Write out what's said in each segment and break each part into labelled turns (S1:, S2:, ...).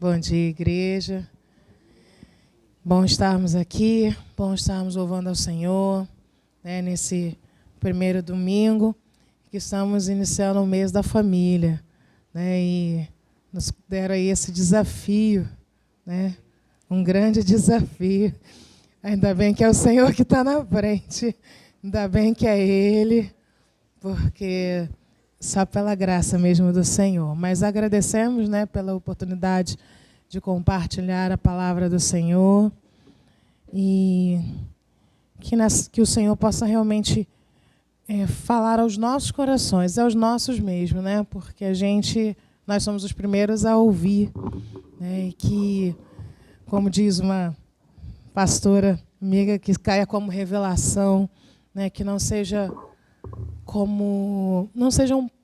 S1: Bom dia, igreja. Bom estarmos aqui, bom estarmos louvando ao Senhor, né, nesse primeiro domingo, que estamos iniciando o mês da família, né, e nos deram aí esse desafio, né, um grande desafio. Ainda bem que é o Senhor que está na frente, ainda bem que é Ele, porque só pela graça mesmo do Senhor. Mas agradecemos, né, pela oportunidade de compartilhar a palavra do Senhor e que o Senhor possa realmente falar aos nossos corações, aos nossos mesmo, né? Porque nós somos os primeiros a ouvir, né? E que, como diz uma pastora amiga, que caia como revelação, né? Que não sejam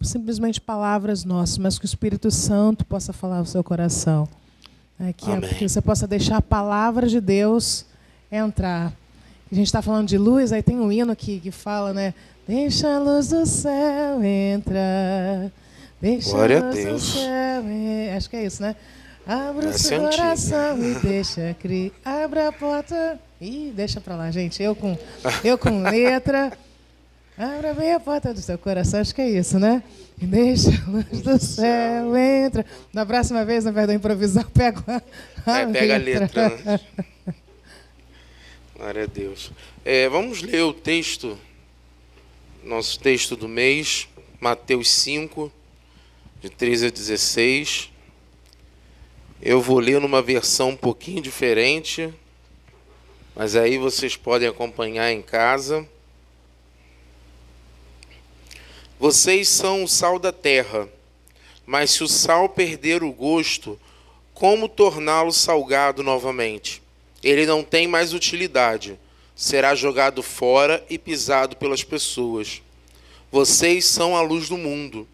S1: simplesmente palavras nossas, mas que o Espírito Santo possa falar ao seu coração. Que você possa deixar a palavra de Deus entrar. A gente está falando de luz, aí tem um hino aqui que fala, né? Deixa a luz do céu entrar. Deixa
S2: Glória
S1: a luz
S2: a Deus.
S1: do céu. Acho que é isso, né? Abra o seu coração e deixa criar. Abra a porta. Ih, deixa pra lá, gente. Eu com letra. Abra bem a porta do seu coração, acho que é isso, né? E deixa a luz do céu, entra. Na próxima vez, na verdade, improvisar, pego
S2: pega a letra. Né? Glória a Deus. Vamos ler o texto, nosso texto do mês, Mateus 5, de 13 a 16. Eu vou ler numa versão um pouquinho diferente, mas aí vocês podem acompanhar em casa. Vocês são o sal da terra, mas se o sal perder o gosto, como torná-lo salgado novamente? Ele não tem mais utilidade, será jogado fora e pisado pelas pessoas. Vocês são a luz do mundo.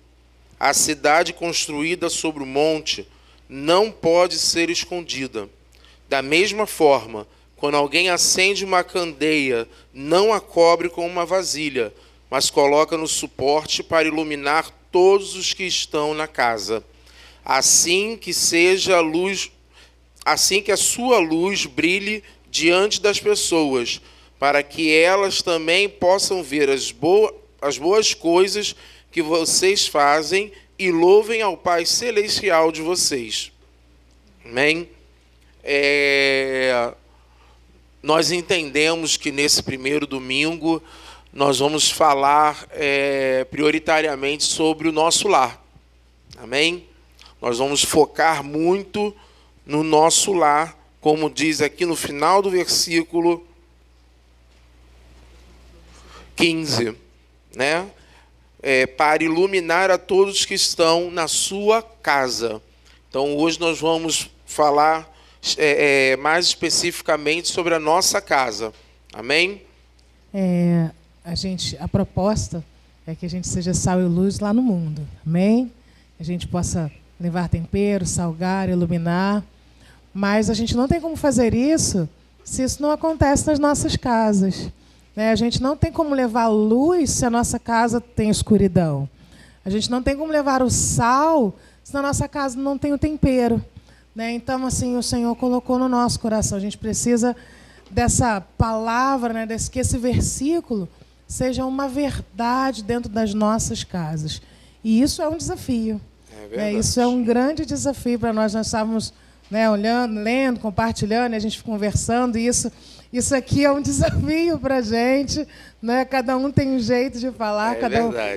S2: A cidade construída sobre o monte não pode ser escondida. Da mesma forma, quando alguém acende uma candeia, não a cobre com uma vasilha, mas coloca no suporte para iluminar todos os que estão na casa. Assim que a sua luz brilhe diante das pessoas, para que elas também possam ver as boas coisas que vocês fazem e louvem ao Pai Celestial de vocês. Amém? Nós entendemos que nesse primeiro domingo nós vamos falar prioritariamente sobre o nosso lar. Amém? Nós vamos focar muito no nosso lar, como diz aqui no final do versículo 15, né? Para iluminar a todos que estão na sua casa. Então, hoje nós vamos falar mais especificamente sobre a nossa casa. Amém?
S1: A proposta é que a gente seja sal e luz lá no mundo, amém? A gente possa levar tempero, salgar, iluminar, mas a gente não tem como fazer isso se isso não acontece nas nossas casas, né? A gente não tem como levar luz se a nossa casa tem escuridão. A gente não tem como levar o sal se na nossa casa não tem o tempero, né? Então, assim, o Senhor colocou no nosso coração. A gente precisa dessa palavra, né? Que esse versículo seja uma verdade dentro das nossas casas. E isso é um desafio. Isso é um grande desafio para nós. Nós estávamos, né, olhando, lendo, compartilhando, e a gente conversando. E isso aqui é um desafio para a gente. Né? Cada um tem um jeito de falar.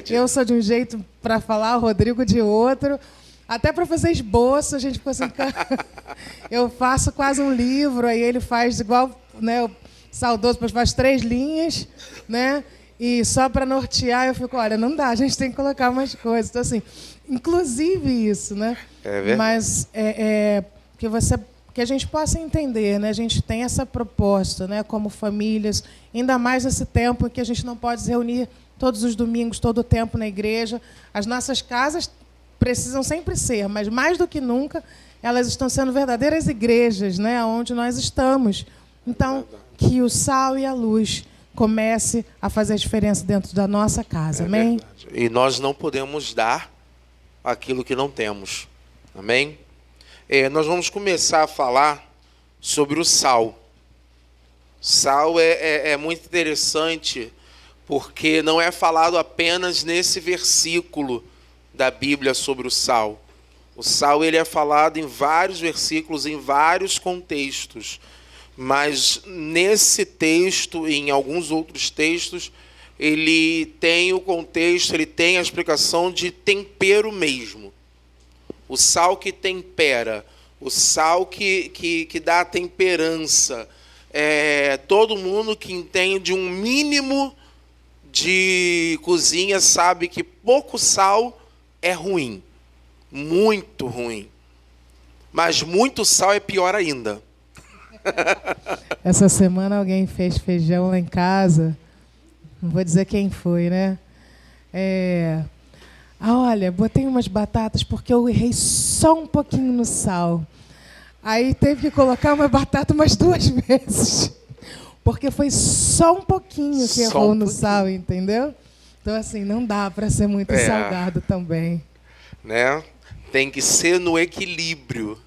S1: Eu sou de um jeito para falar, o Rodrigo de outro. Até para fazer esboço, a gente ficou assim... Eu faço quase um livro, aí ele faz igual... Né, o saudoso, depois faz 3 linhas, né? E só para nortear, eu fico, olha, não dá, a gente tem que colocar mais coisas. Então, assim, inclusive isso, né? Mas que a gente possa entender, né? A gente tem essa proposta, né? Como famílias, ainda mais nesse tempo em que a gente não pode se reunir todos os domingos, todo o tempo na igreja. As nossas casas precisam sempre ser, mas mais do que nunca, elas estão sendo verdadeiras igrejas, né? Onde nós estamos. Então, que o sal e a luz comece a fazer a diferença dentro da nossa casa, amém?
S2: E nós não podemos dar aquilo que não temos, amém? Nós vamos começar a falar sobre o sal. Sal é muito interessante, porque não é falado apenas nesse versículo da Bíblia sobre o sal. O sal ele é falado em vários versículos, em vários contextos. Mas nesse texto e em alguns outros textos, ele tem o contexto, ele tem a explicação de tempero mesmo. O sal que tempera, o sal que dá temperança. Todo mundo que entende um mínimo de cozinha sabe que pouco sal é ruim, muito ruim. Mas muito sal é pior ainda.
S1: Essa semana alguém fez feijão lá em casa, não vou dizer quem foi, né? Olha, botei umas batatas porque eu errei só um pouquinho no sal. Aí teve que colocar uma batata umas 2 vezes, porque foi só um pouquinho que errou no sal, entendeu? Então, assim, não dá para ser muito salgado também.
S2: Né? Tem que ser no equilíbrio.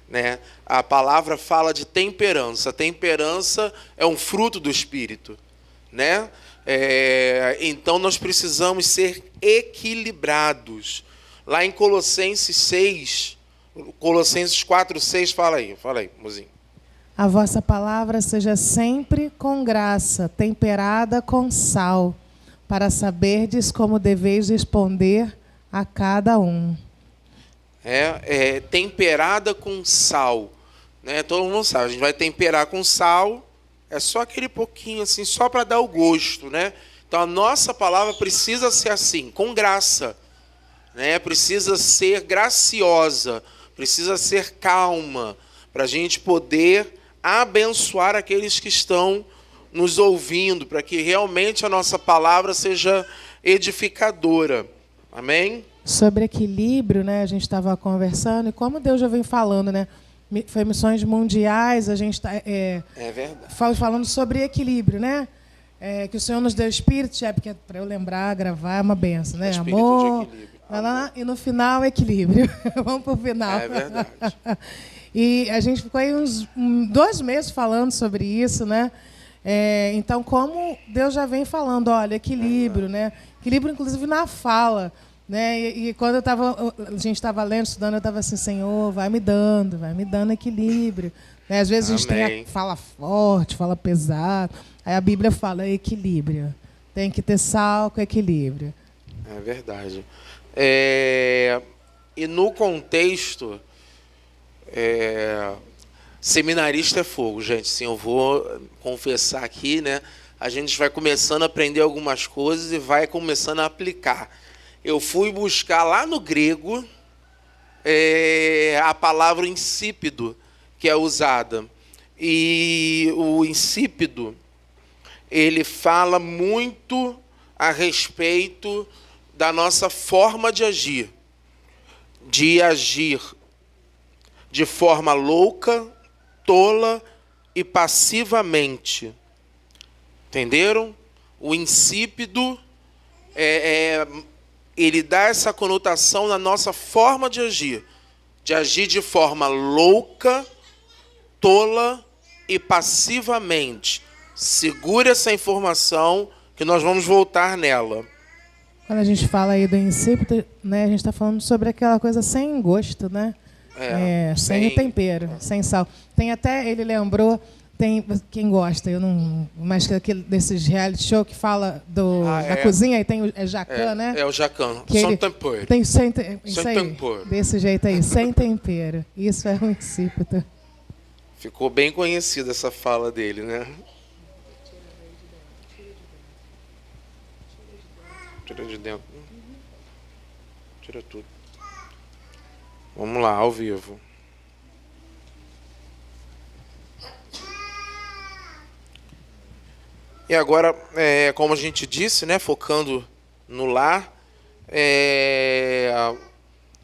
S2: Né? A palavra fala de temperança. Temperança é um fruto do Espírito. Né? Então, nós precisamos ser equilibrados. Lá em Colossenses 6, Colossenses 4:6, fala aí, mozinho.
S1: A vossa palavra seja sempre com graça, temperada com sal, para saberdes como deveis responder a cada um.
S2: Temperada com sal. Né? Todo mundo sabe, a gente vai temperar com sal, é só aquele pouquinho assim, só para dar o gosto. Né? Então a nossa palavra precisa ser assim, com graça. Né? Precisa ser graciosa, precisa ser calma, para a gente poder abençoar aqueles que estão nos ouvindo, para que realmente a nossa palavra seja edificadora. Amém?
S1: Sobre equilíbrio, né? A gente estava conversando, e como Deus já vem falando, né? Foi missões mundiais, a gente está falando sobre equilíbrio, né? Que o Senhor nos deu espírito, porque para eu lembrar, gravar é uma benção, né?
S2: Espírito
S1: amor,
S2: de equilíbrio.
S1: E no final, equilíbrio. Vamos para o final.
S2: É verdade.
S1: E a gente ficou aí uns 2 meses falando sobre isso, né? Então, como Deus já vem falando, olha, equilíbrio, né? Equilíbrio, inclusive, na fala. Né? E quando a gente estava lendo, estudando, eu estava assim, Senhor, vai me dando equilíbrio. Né? Às vezes a gente fala forte, fala pesado. Aí a Bíblia fala equilíbrio. Tem que ter sal com equilíbrio.
S2: É verdade. E no contexto, seminarista é fogo, gente. Sim, eu vou confessar aqui, né? A gente vai começando a aprender algumas coisas e vai começando a aplicar. Eu fui buscar lá no grego a palavra insípido, que é usada. E o insípido, ele fala muito a respeito da nossa forma de agir de forma louca, tola e passivamente. Entenderam? O insípido ele dá essa conotação na nossa forma de agir de forma louca, tola e passivamente. Segure essa informação que nós vamos voltar nela.
S1: Quando a gente fala aí do insípido, né, a gente está falando sobre aquela coisa sem gosto, né? Sem o tempero, sem sal. Tem até, ele lembrou, tem quem gosta, eu não, mas desses reality show que fala da cozinha, e tem o Jacan, né?
S2: É o Jacan,
S1: sem
S2: tempero.
S1: Tem sem tempero. Desse jeito aí, sem tempero. Isso é um insípido.
S2: Ficou bem conhecida essa fala dele, né? Tira de dentro. Tira tudo. Vamos lá, ao vivo. E agora, como a gente disse, né, focando no lar,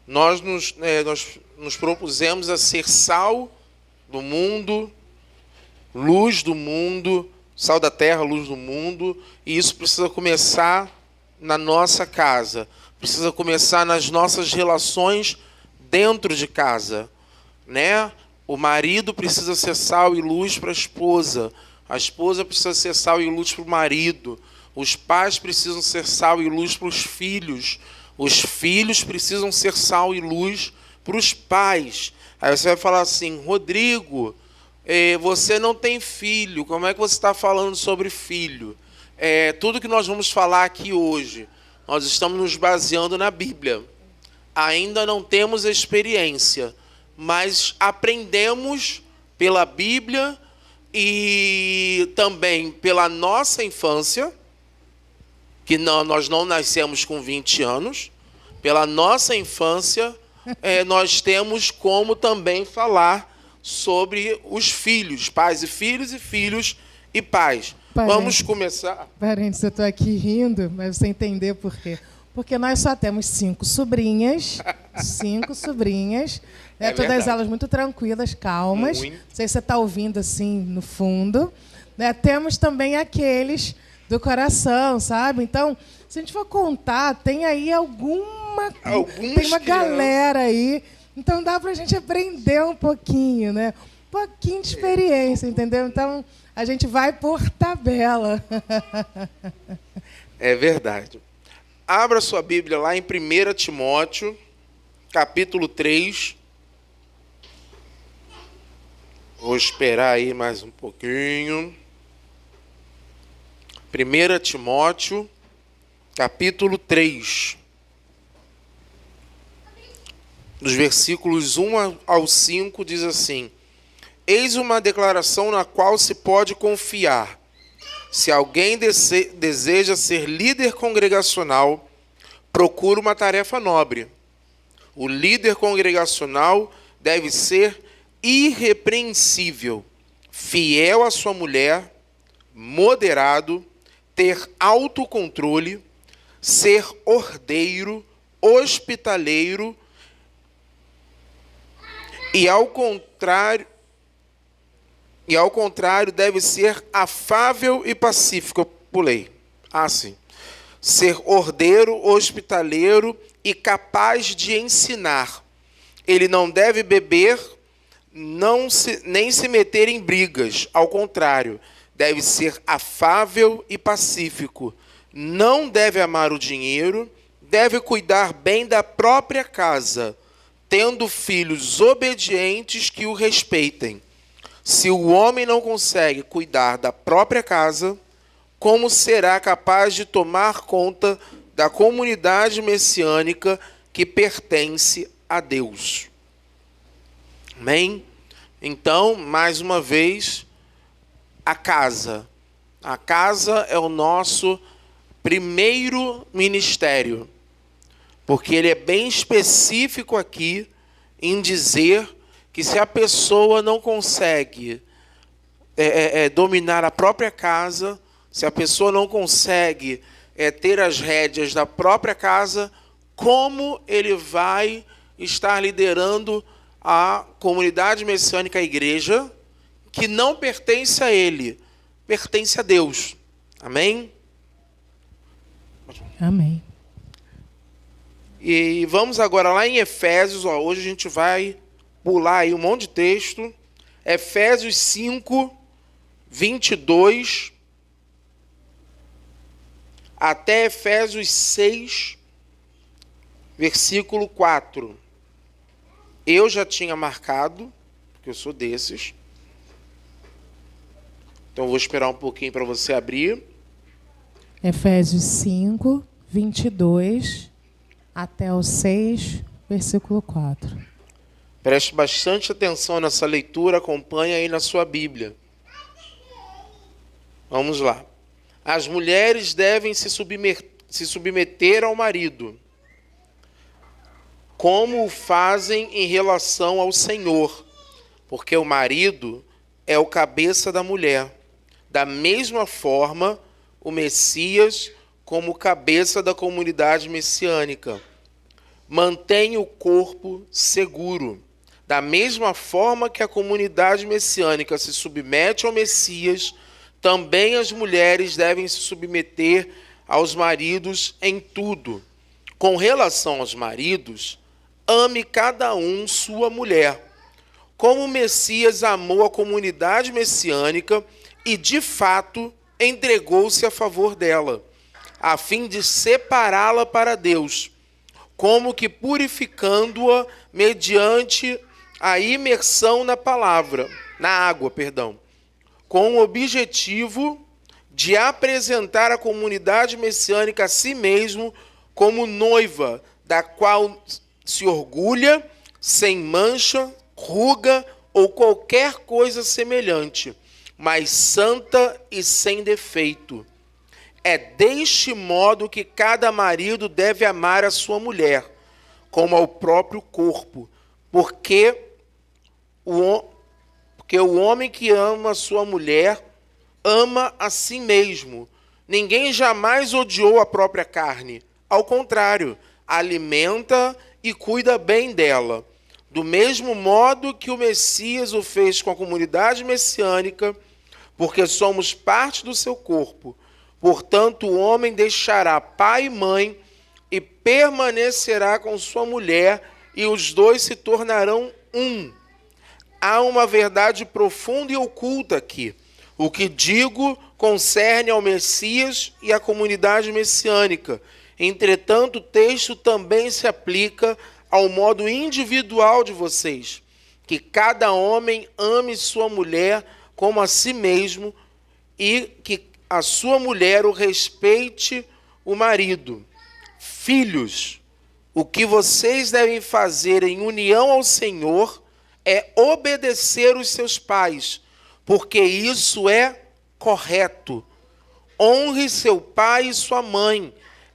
S2: nós nos propusemos a ser sal do mundo, luz do mundo, sal da terra, luz do mundo, e isso precisa começar na nossa casa, precisa começar nas nossas relações dentro de casa. né? O marido precisa ser sal e luz para a esposa precisa ser sal e luz para o marido, os pais precisam ser sal e luz para os filhos precisam ser sal e luz para os pais. Aí você vai falar assim: Rodrigo, você não tem filho, como é que você está falando sobre filho? Tudo que nós vamos falar aqui hoje, nós estamos nos baseando na Bíblia. Ainda não temos experiência, mas aprendemos pela Bíblia e também pela nossa infância, que nós não nascemos com 20 anos, pela nossa infância, nós temos como também falar sobre os filhos, pais e filhos e pais. Vamos começar.
S1: Parentes, eu estou aqui rindo, mas você entender por quê. Porque nós só temos 5 sobrinhas, todas elas muito tranquilas, calmas. Não sei se você está ouvindo assim no fundo. Temos também aqueles do coração, sabe? Então, se a gente for contar, tem aí tem uma galera aí. Então dá para a gente aprender um pouquinho, né? Um pouquinho de experiência, entendeu? Então a gente vai por tabela.
S2: É verdade. Abra sua Bíblia lá em 1 Timóteo, capítulo 3. Vou esperar aí mais um pouquinho. 1 Timóteo, capítulo 3. Dos versículos 1 ao 5 diz assim: Eis uma declaração na qual se pode confiar. Se alguém deseja ser líder congregacional, procura uma tarefa nobre. O líder congregacional deve ser irrepreensível, fiel à sua mulher, moderado, ter autocontrole, ser ordeiro, hospitaleiro e ao contrário deve ser afável e pacífico. Eu pulei. Sim. Ser ordeiro, hospitaleiro e capaz de ensinar. Ele não deve beber, nem se meter em brigas. Ao contrário, deve ser afável e pacífico. Não deve amar o dinheiro, deve cuidar bem da própria casa, tendo filhos obedientes que o respeitem. Se o homem não consegue cuidar da própria casa, como será capaz de tomar conta da comunidade messiânica que pertence a Deus? Amém? Então, mais uma vez, a casa. A casa é o nosso primeiro ministério, porque ele é bem específico aqui em dizer que se a pessoa não consegue dominar a própria casa, se a pessoa não consegue ter as rédeas da própria casa, como ele vai estar liderando a comunidade messiânica, a igreja, que não pertence a ele, pertence a Deus. Amém?
S1: Amém.
S2: E vamos agora lá em Efésios. Hoje a gente vai pular aí um monte de texto. Efésios 5, 22 até Efésios 6, versículo 4. Eu já tinha marcado, porque eu sou desses. Então vou esperar um pouquinho para você abrir.
S1: Efésios 5, 22 até o 6, versículo 4.
S2: Preste bastante atenção nessa leitura, acompanhe aí na sua Bíblia. Vamos lá. As mulheres devem se submeter ao marido, como o fazem em relação ao Senhor, porque o marido é o cabeça da mulher. Da mesma forma, o Messias como cabeça da comunidade messiânica. Mantém o corpo seguro. Da mesma forma que a comunidade messiânica se submete ao Messias, também as mulheres devem se submeter aos maridos em tudo. Com relação aos maridos, ame cada um sua mulher, como o Messias amou a comunidade messiânica e, de fato, entregou-se a favor dela, a fim de separá-la para Deus, como que purificando-a mediante a imersão na água, com o objetivo de apresentar a comunidade messiânica a si mesmo como noiva, da qual se orgulha, sem mancha, ruga ou qualquer coisa semelhante, mas santa e sem defeito. É deste modo que cada marido deve amar a sua mulher, como ao próprio corpo, porque o homem que ama a sua mulher ama a si mesmo. Ninguém jamais odiou a própria carne. Ao contrário, alimenta e cuida bem dela. Do mesmo modo que o Messias o fez com a comunidade messiânica, porque somos parte do seu corpo. Portanto, o homem deixará pai e mãe e permanecerá com sua mulher, e os dois se tornarão um. Há uma verdade profunda e oculta aqui. O que digo concerne ao Messias e à comunidade messiânica. Entretanto, o texto também se aplica ao modo individual de vocês. Que cada homem ame sua mulher como a si mesmo e que a sua mulher o respeite o marido. Filhos, o que vocês devem fazer em união ao Senhor é obedecer os seus pais, porque isso é correto. Honre seu pai e sua mãe.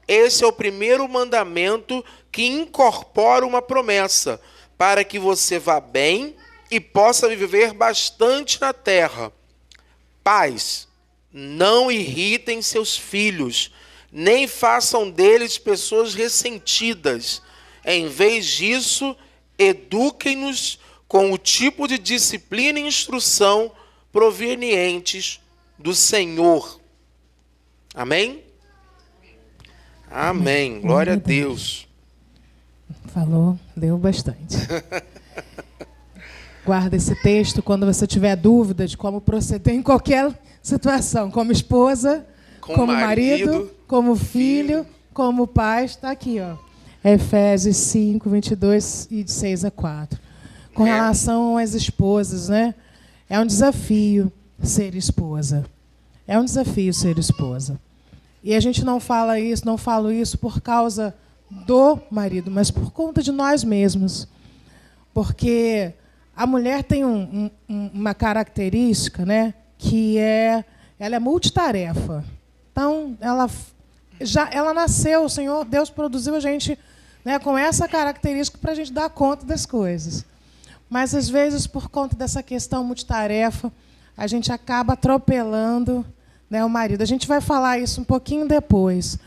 S2: Esse é o primeiro mandamento que incorpora uma promessa, para que você vá bem e possa viver bastante na terra. Pais, não irritem seus filhos, nem façam deles pessoas ressentidas. Em vez disso, eduquem-nos com o tipo de disciplina e instrução provenientes do Senhor. Amém? Amém. Glória a Deus.
S1: Falou, deu bastante. Guarda esse texto quando você tiver dúvida de como proceder em qualquer situação, como esposa, como marido, como filho, como pai. Está aqui, ó. Efésios 5, 22 e de 6 a 4. Com relação às esposas, né? É um desafio ser esposa. É um desafio ser esposa. E a gente não fala isso, não falo isso por causa do marido, mas por conta de nós mesmos. Porque a mulher tem uma característica, né, que ela é multitarefa. Então, ela nasceu, o Senhor, Deus produziu a gente, né, com essa característica para a gente dar conta das coisas. Mas, às vezes, por conta dessa questão multitarefa, a gente acaba atropelando, né, o marido. A gente vai falar isso um pouquinho depois.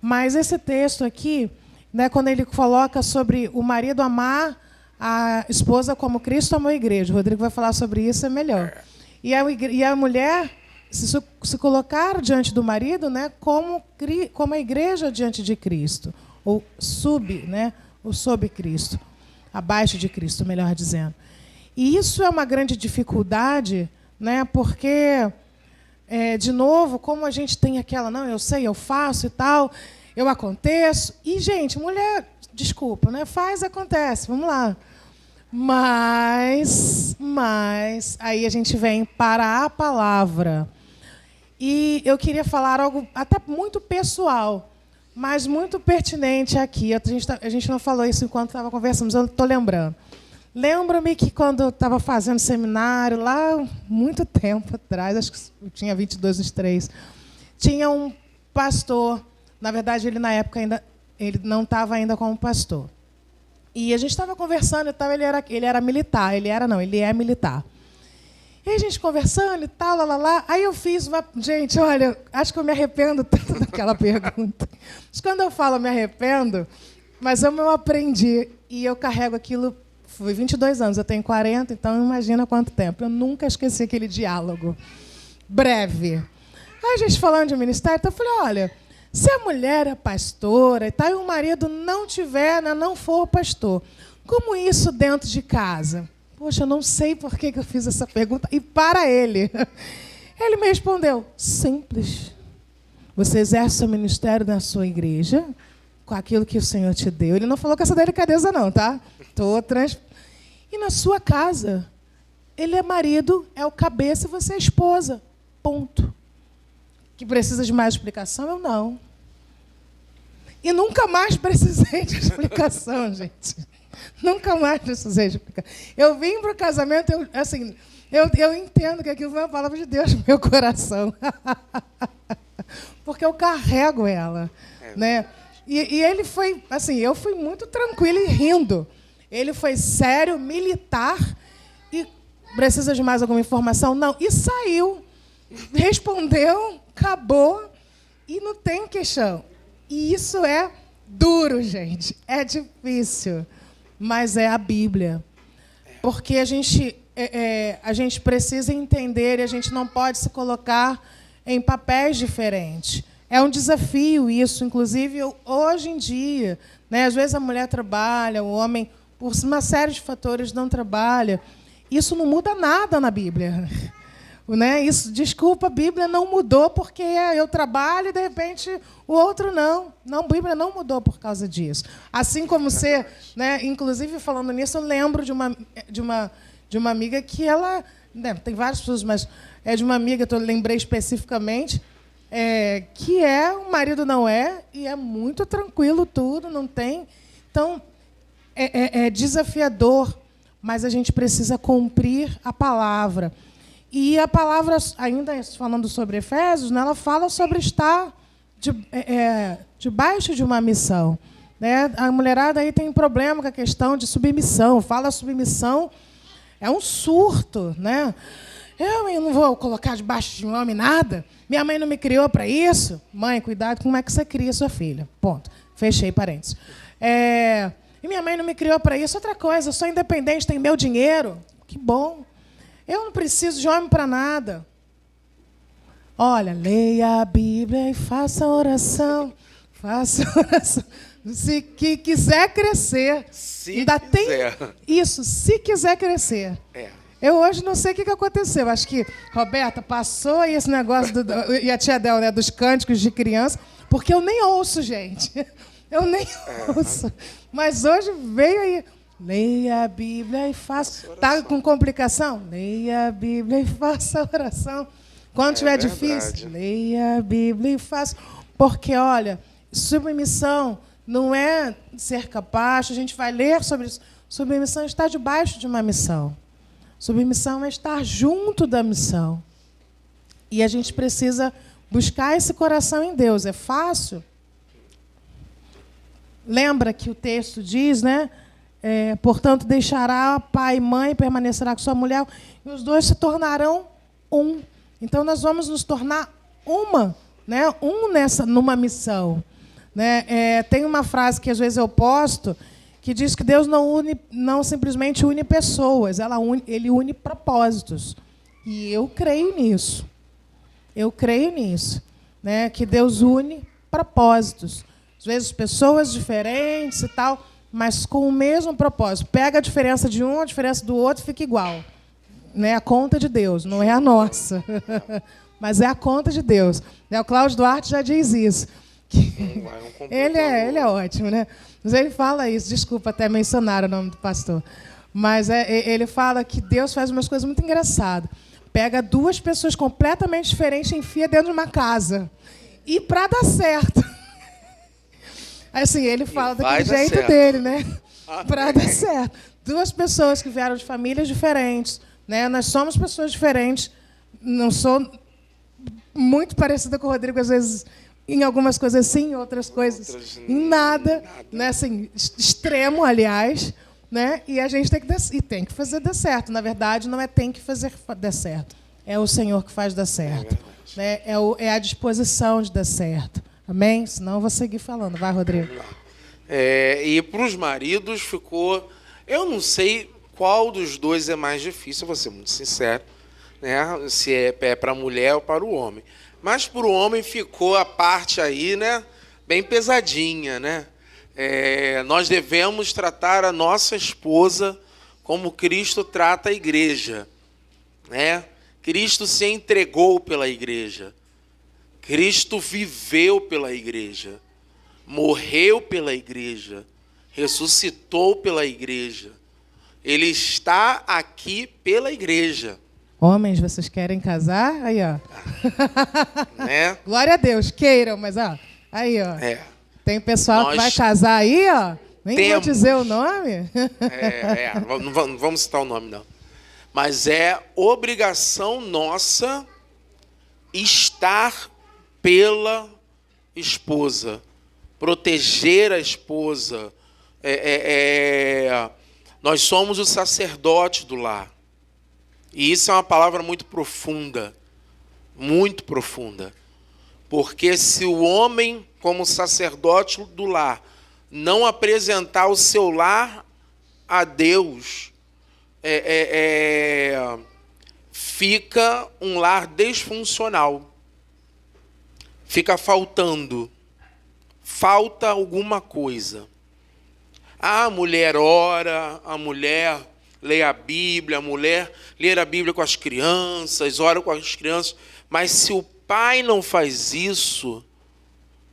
S1: Mas esse texto aqui, né, quando ele coloca sobre o marido amar a esposa como Cristo amou a igreja, o Rodrigo vai falar sobre isso, é melhor. E a mulher se colocar diante do marido, né, como a igreja diante de Cristo, ou sob Cristo, abaixo de Cristo, melhor dizendo. E isso é uma grande dificuldade, né, porque, de novo, como a gente tem aquela, não, eu sei, eu faço e tal, eu aconteço. E, gente, mulher, desculpa, né, faz, acontece, vamos lá. Mas aí a gente vem para a palavra. E eu queria falar algo até muito pessoal, mas muito pertinente aqui. A gente não falou isso enquanto estava conversando, mas eu estou lembrando. Lembro-me que quando eu estava fazendo seminário, lá muito tempo atrás, acho que eu tinha 22, 23, tinha um pastor, na verdade, ele na época ele não estava ainda como pastor. E a gente estava conversando e tal, ele era militar, ele é militar. E a gente conversando e tal, aí eu fiz uma... Gente, olha, acho que eu me arrependo tanto daquela pergunta. Mas quando eu falo me arrependo, mas eu aprendi e eu carrego aquilo, foi 22 anos, eu tenho 40, então imagina quanto tempo. Eu nunca esqueci aquele diálogo breve. Aí a gente falando de ministério, então eu falei, olha, se a mulher é pastora e tal, e o marido não for pastor, como isso dentro de casa? poxa, eu não sei por que eu fiz essa pergunta. E para ele, ele me respondeu, simples. Você exerce o seu ministério na sua igreja, com aquilo que o Senhor te deu. Ele não falou com essa delicadeza não, tá? E na sua casa, ele é marido, é o cabeça e você é esposa. Ponto. Que precisa de mais explicação? Eu não. E nunca mais precisei de explicação, gente. Nunca mais precisei de explicação. Eu vim para o casamento, eu entendo que aquilo foi uma palavra de Deus no meu coração. Porque eu carrego ela. Né? E ele foi, assim, eu fui muito tranquila e rindo. Ele foi sério, militar, e precisa de mais alguma informação? Não. E saiu. Respondeu, acabou, e não tem questão. E isso é duro, gente. É difícil. Mas é a Bíblia. Porque a gente precisa entender e a gente não pode se colocar em papéis diferentes. É um desafio isso. Inclusive, hoje em dia, né, às vezes a mulher trabalha, o homem, por uma série de fatores, não trabalha. Isso não muda nada na Bíblia. Né? Isso, desculpa, a Bíblia não mudou porque eu trabalho e, de repente, o outro não. Não, a Bíblia não mudou por causa disso. Assim como você, né, inclusive, falando nisso, eu lembro de uma amiga que ela... Né, tem várias pessoas, mas é de uma amiga, eu lembrei especificamente, que o marido não e é muito tranquilo tudo, não tem. Então, é desafiador, mas a gente precisa cumprir a palavra. E a palavra, ainda falando sobre Efésios, né, ela fala sobre estar debaixo de uma missão. Né? A mulherada aí tem problema com a questão de submissão. Fala submissão, é um surto. Né? Eu não vou colocar debaixo de um homem nada. Minha mãe não me criou para isso. Mãe, cuidado com como é que você cria sua filha. Ponto. Fechei parênteses. E minha mãe não me criou para isso. Outra coisa, eu sou independente, tenho meu dinheiro. Que bom. Eu não preciso de homem para nada. Olha, leia a Bíblia e faça oração. Faça oração. Se quiser crescer.
S2: Ainda quiser.
S1: Tem isso, se quiser crescer. Eu hoje não sei o que aconteceu. Acho que Roberta passou aí esse negócio, e a tia Del, né, dos cânticos de criança, porque eu nem ouço, gente. Eu nem ouço. Mas hoje veio aí. Leia a Bíblia e faça... Está com complicação? Leia a Bíblia e faça oração. Quando estiver difícil, leia a Bíblia e faça... Porque, olha, submissão não é ser capaz, a gente vai ler sobre isso. Submissão é estar debaixo de uma missão. Submissão é estar junto da missão. E a gente precisa buscar esse coração em Deus. É fácil? Lembra que o texto diz, né? Portanto, deixará pai e mãe, permanecerá com sua mulher, e os dois se tornarão um. Então, nós vamos nos tornar uma, né? Numa missão. Né? Tem uma frase que, às vezes, eu posto, que diz que Deus não simplesmente une pessoas, Ele une propósitos. E eu creio nisso. Eu creio nisso. Né? Que Deus une propósitos. Às vezes, pessoas diferentes e tal, mas com o mesmo propósito. Pega a diferença de um, a diferença do outro, fica igual. Né? A conta de Deus, não é a nossa. Mas é a conta de Deus. O Cláudio Duarte já diz isso. Ele é ótimo, né? Mas ele fala isso, desculpa até mencionar o nome do pastor. Mas ele fala que Deus faz umas coisas muito engraçadas. Pega duas pessoas completamente diferentes e enfia dentro de uma casa. E para dar certo. Assim, ele fala daquele jeito dele, né? Para dar certo. Duas pessoas que vieram de famílias diferentes, né? Nós somos pessoas diferentes. Não sou muito parecida com o Rodrigo, às vezes, em algumas coisas sim, em outras coisas em nada. Né? Assim, extremo, aliás. Né? E a gente tem que fazer dar certo. Na verdade, não é tem que fazer dar certo. É o Senhor que faz dar certo. Né? É a disposição de dar certo. Amém? Senão eu vou seguir falando. Vai, Rodrigo.
S2: E para os maridos ficou... Eu não sei qual dos dois é mais difícil, vou ser muito sincero, né? Se é para a mulher ou para o homem. Mas para o homem ficou a parte aí, né? Bem pesadinha, né? Nós devemos tratar a nossa esposa como Cristo trata a igreja, né? Cristo se entregou pela igreja. Cristo viveu pela igreja. Morreu pela igreja. Ressuscitou pela igreja. Ele está aqui pela igreja.
S1: Homens, vocês querem casar? Aí, ó.
S2: Né?
S1: Glória a Deus, queiram, mas ó, aí, ó.
S2: É.
S1: Tem pessoal que vai casar aí, ó. Nem vou dizer o nome.
S2: Não vamos citar o nome, não. Mas é obrigação nossa estar pela esposa, proteger a esposa. Nós somos o sacerdote do lar. E isso é uma palavra muito profunda, porque se o homem, como sacerdote do lar, não apresentar o seu lar a Deus, fica um lar disfuncional, fica falta alguma coisa. A mulher ora, a mulher lê a Bíblia, a mulher lê a Bíblia com as crianças, ora com as crianças, mas se o pai não faz isso,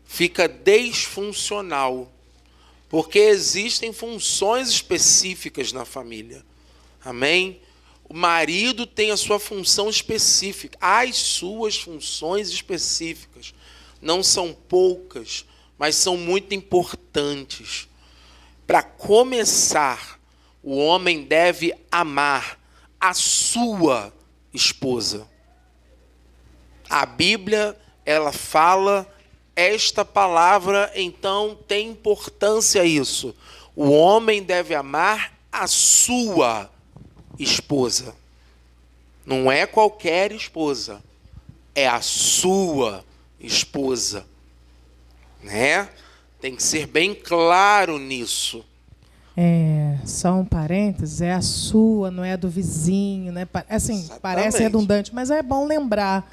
S2: fica disfuncional, porque existem funções específicas na família. Amém? O marido tem a sua função específica, as suas funções específicas. Não são poucas, mas são muito importantes. Para começar, o homem deve amar a sua esposa. A Bíblia, ela fala esta palavra, então tem importância isso. O homem deve amar a sua esposa. Não é qualquer esposa, é a sua esposa, né? Tem que ser bem claro nisso.
S1: Só um parênteses, é a sua, não é a do vizinho, né? Assim,
S2: Exatamente.
S1: Parece redundante, mas é bom lembrar.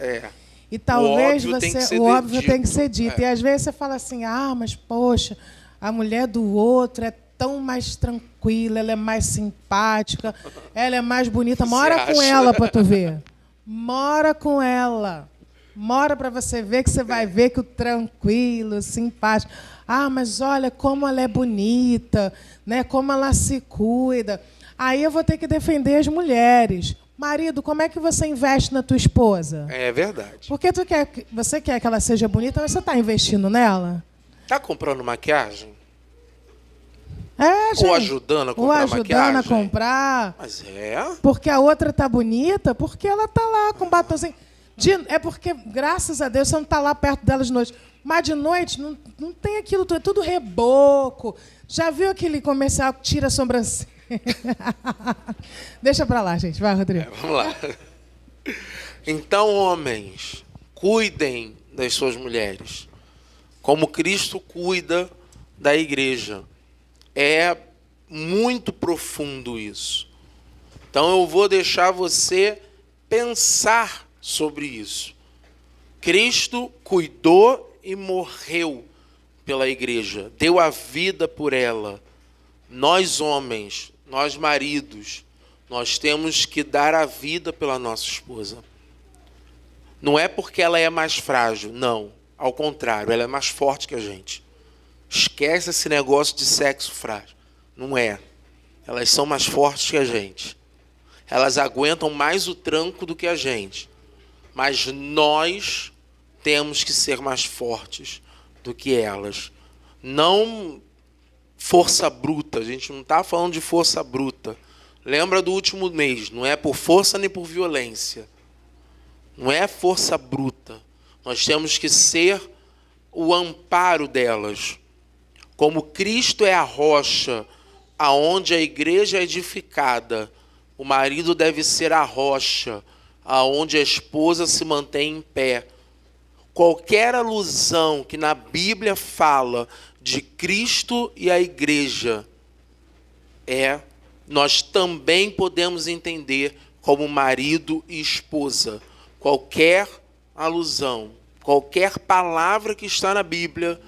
S1: E
S2: O
S1: talvez
S2: óbvio tem que ser
S1: o óbvio
S2: dito.
S1: tem que ser dito. E às vezes você fala assim, mas poxa, a mulher do outro é tão mais tranquila, ela é mais simpática, ela é mais bonita. Mora com ela para tu ver. Mora com ela. Mora para você ver, que você vai ver que o tranquilo, simpático. Mas olha como ela é bonita, né? Como ela se cuida. Aí eu vou ter que defender as mulheres. Marido, como é que você investe na tua esposa?
S2: É verdade.
S1: Porque você quer que ela seja bonita, mas você está investindo nela?
S2: Está comprando maquiagem?
S1: Gente.
S2: Ou ajudando a comprar maquiagem?
S1: Ou ajudando a comprar.
S2: Mas
S1: Porque a outra está bonita, porque ela está lá com batomzinho. É porque, graças a Deus, você não está lá perto dela de noite. Mas de noite não tem aquilo, é tudo reboco. Já viu aquele comercial que tira a sobrancelha? Deixa para lá, gente. Vai, Rodrigo.
S2: Vamos lá. Então, homens, cuidem das suas mulheres, como Cristo cuida da igreja. É muito profundo isso. Então, eu vou deixar você pensar sobre isso. Cristo cuidou e morreu pela igreja, deu a vida por ela. Nós homens, nós maridos, nós temos que dar a vida pela nossa esposa. Não é porque ela é mais frágil, não. Ao contrário, ela é mais forte que a gente. Esquece esse negócio de sexo frágil. Não é. Elas são mais fortes que a gente. Elas aguentam mais o tranco do que a gente. Mas nós temos que ser mais fortes do que elas. Não força bruta. A gente não está falando de força bruta. Lembra do último mês. Não é por força nem por violência. Não é força bruta. Nós temos que ser o amparo delas. Como Cristo é a rocha aonde a igreja é edificada, o marido deve ser a rocha aonde a esposa se mantém em pé. Qualquer alusão que na Bíblia fala de Cristo e a igreja, nós também podemos entender como marido e esposa. Qualquer alusão, qualquer palavra que está na Bíblia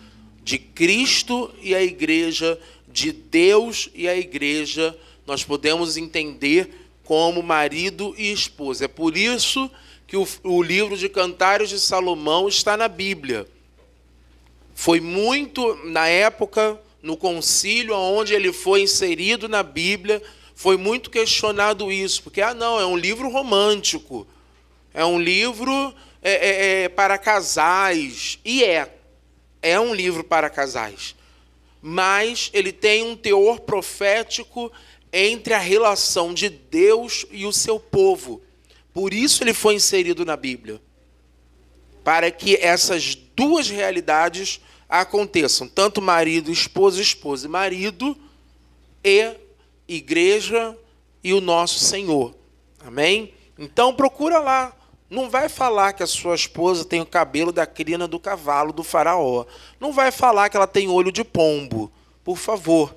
S2: de Cristo e a igreja, de Deus e a igreja, nós podemos entender como marido e esposa. É por isso que o livro de Cantares de Salomão está na Bíblia. Foi muito, na época, no concílio onde ele foi inserido na Bíblia, foi muito questionado isso, porque, não, é um livro romântico, é um livro para casais, e é um livro para casais, mas ele tem um teor profético entre a relação de Deus e o seu povo. Por isso ele foi inserido na Bíblia, para que essas duas realidades aconteçam, tanto marido, esposa e marido, e igreja e o nosso Senhor. Amém? Então procura lá. Não vai falar que a sua esposa tem o cabelo da crina do cavalo do faraó. Não vai falar que ela tem olho de pombo. Por favor,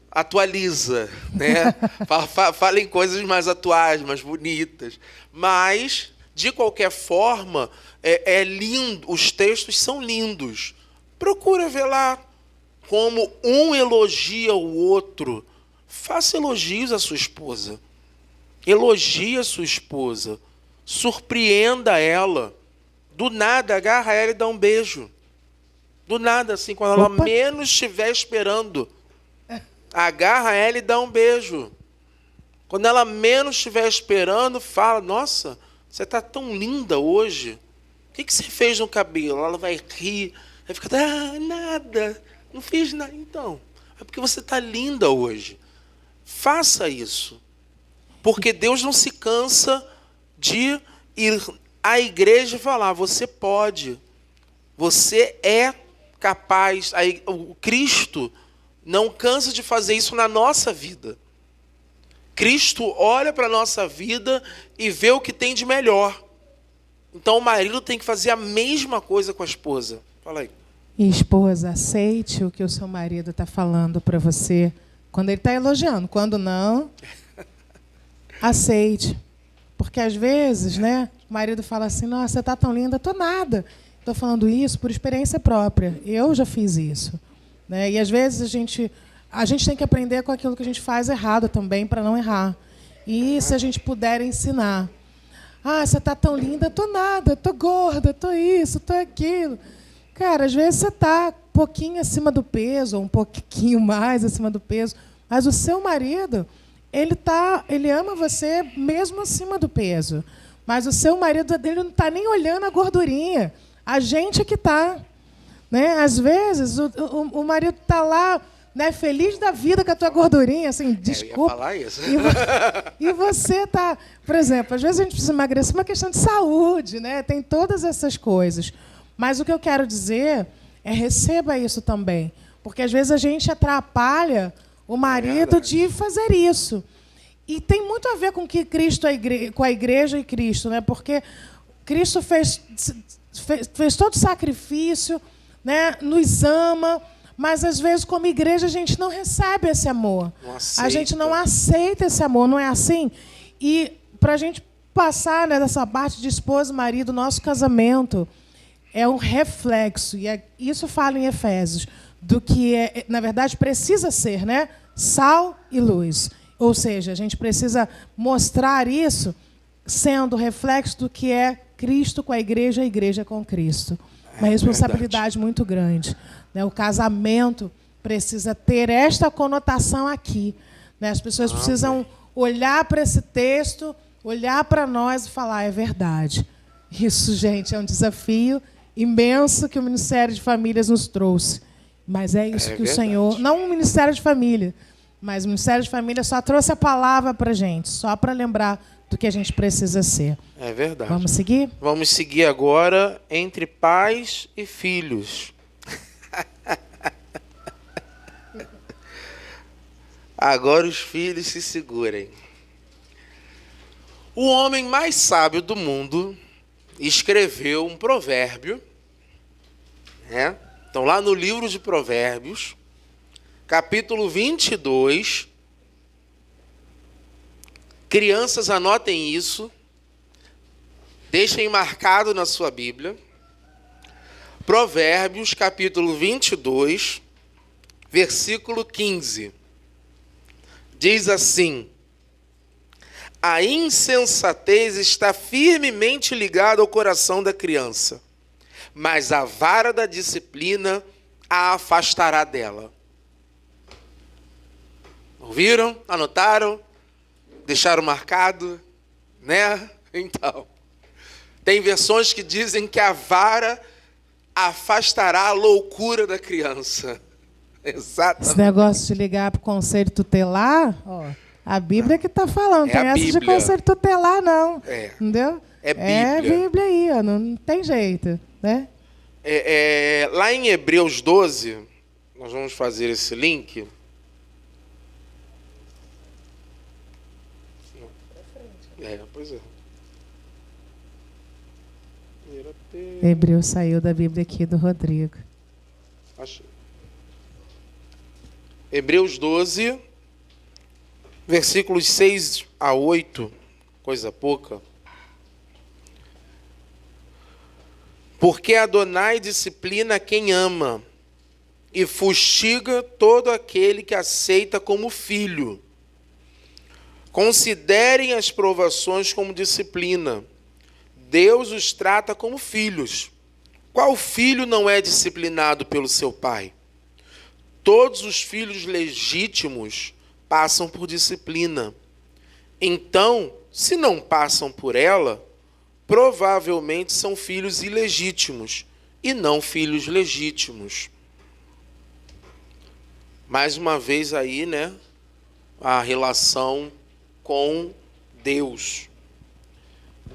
S2: atualiza, né? Fala em coisas mais atuais, mais bonitas. Mas, de qualquer forma, é lindo. Os textos são lindos. Procura ver lá como um elogia o outro. Faça elogios à sua esposa. Elogie a sua esposa. Surpreenda ela. Do nada, agarra ela e dá um beijo. Do nada, assim, quando ela menos estiver esperando. Agarra ela e dá um beijo. Quando ela menos estiver esperando, fala, nossa, você está tão linda hoje. O que você fez no cabelo? Ela vai rir. Vai ficar, nada. Não fiz nada. Então, é porque você está linda hoje. Faça isso. Porque Deus não se cansa de ir à igreja e falar, você pode. Você é capaz. O Cristo não cansa de fazer isso na nossa vida. Cristo olha para a nossa vida e vê o que tem de melhor. Então o marido tem que fazer a mesma coisa com a esposa. Fala aí.
S1: E esposa, aceite o que o seu marido está falando para você quando ele está elogiando. Quando não, aceite. Porque às vezes, né, o marido fala assim, nossa, você está tão linda. Estou nada. Estou falando isso por experiência própria. Eu já fiz isso. Né? E às vezes a gente tem que aprender com aquilo que a gente faz errado também, para não errar. E se a gente puder ensinar. Você está tão linda, estou nada, estou gorda, estou isso, estou aquilo. Cara, às vezes você está um pouquinho acima do peso, ou um pouquinho mais acima do peso, mas o seu marido, ele ama você mesmo acima do peso. Mas o seu marido dele não está nem olhando a gordurinha. A gente é que está. Né? Às vezes, o marido está lá, né, feliz da vida com a tua gordurinha, assim, desculpa.
S2: Eu ia falar isso.
S1: E você está... Por exemplo, às vezes a gente precisa emagrecer, uma questão de saúde, né? Tem todas essas coisas. Mas o que eu quero dizer é receba isso também. Porque às vezes a gente atrapalha o marido de fazer isso. E tem muito a ver com que Cristo, com a igreja e Cristo, né? Porque Cristo fez todo o sacrifício, né? Nos ama, mas às vezes como igreja a gente não recebe esse amor. A gente não aceita esse amor, não é assim? E para a gente passar, né, dessa parte de esposa e marido, nosso casamento é um reflexo, e isso fala em Efésios, do que, na verdade, precisa ser, né? Sal e luz. Ou seja, a gente precisa mostrar isso sendo reflexo do que é Cristo com a igreja com Cristo. Uma responsabilidade muito grande. Né? O casamento precisa ter esta conotação aqui. Né? As pessoas precisam olhar para esse texto, olhar para nós e falar, é verdade. Isso, gente, é um desafio imenso que o Ministério de Famílias nos trouxe. Mas é isso que o Senhor... Não o Ministério de Família, mas o Ministério de Família só trouxe a palavra para a gente, só para lembrar do que a gente precisa ser.
S2: É verdade.
S1: Vamos seguir?
S2: Vamos seguir agora entre pais e filhos. Agora os filhos se segurem. O homem mais sábio do mundo escreveu um provérbio, né? Então, lá no livro de Provérbios, capítulo 22, crianças, anotem isso, deixem marcado na sua Bíblia. Provérbios, capítulo 22, versículo 15. Diz assim: a insensatez está firmemente ligada ao coração da criança, mas a vara da disciplina a afastará dela. Ouviram? Anotaram? Deixaram marcado? Né? Então, tem versões que dizem que a vara afastará a loucura da criança. Exatamente.
S1: Esse negócio de ligar para o conselho tutelar, ó, a Bíblia que está falando.
S2: É
S1: tem
S2: a
S1: essa de
S2: Bíblia.
S1: conselho tutelar, não.
S2: É.
S1: Entendeu?
S2: É
S1: É
S2: Bíblia.
S1: Bíblia aí, ó, não tem jeito, né?
S2: Lá em Hebreus 12, nós vamos fazer esse link. Pois é.
S1: Hebreus saiu da Bíblia aqui do Rodrigo.
S2: Achei. Hebreus 12, versículos 6 a 8, coisa pouca. Porque Adonai disciplina quem ama e fustiga todo aquele que aceita como filho. Considerem as provações como disciplina. Deus os trata como filhos. Qual filho não é disciplinado pelo seu pai? Todos os filhos legítimos passam por disciplina. Então, se não passam por ela, provavelmente são filhos ilegítimos e não filhos legítimos. Mais uma vez aí, né, a relação com Deus.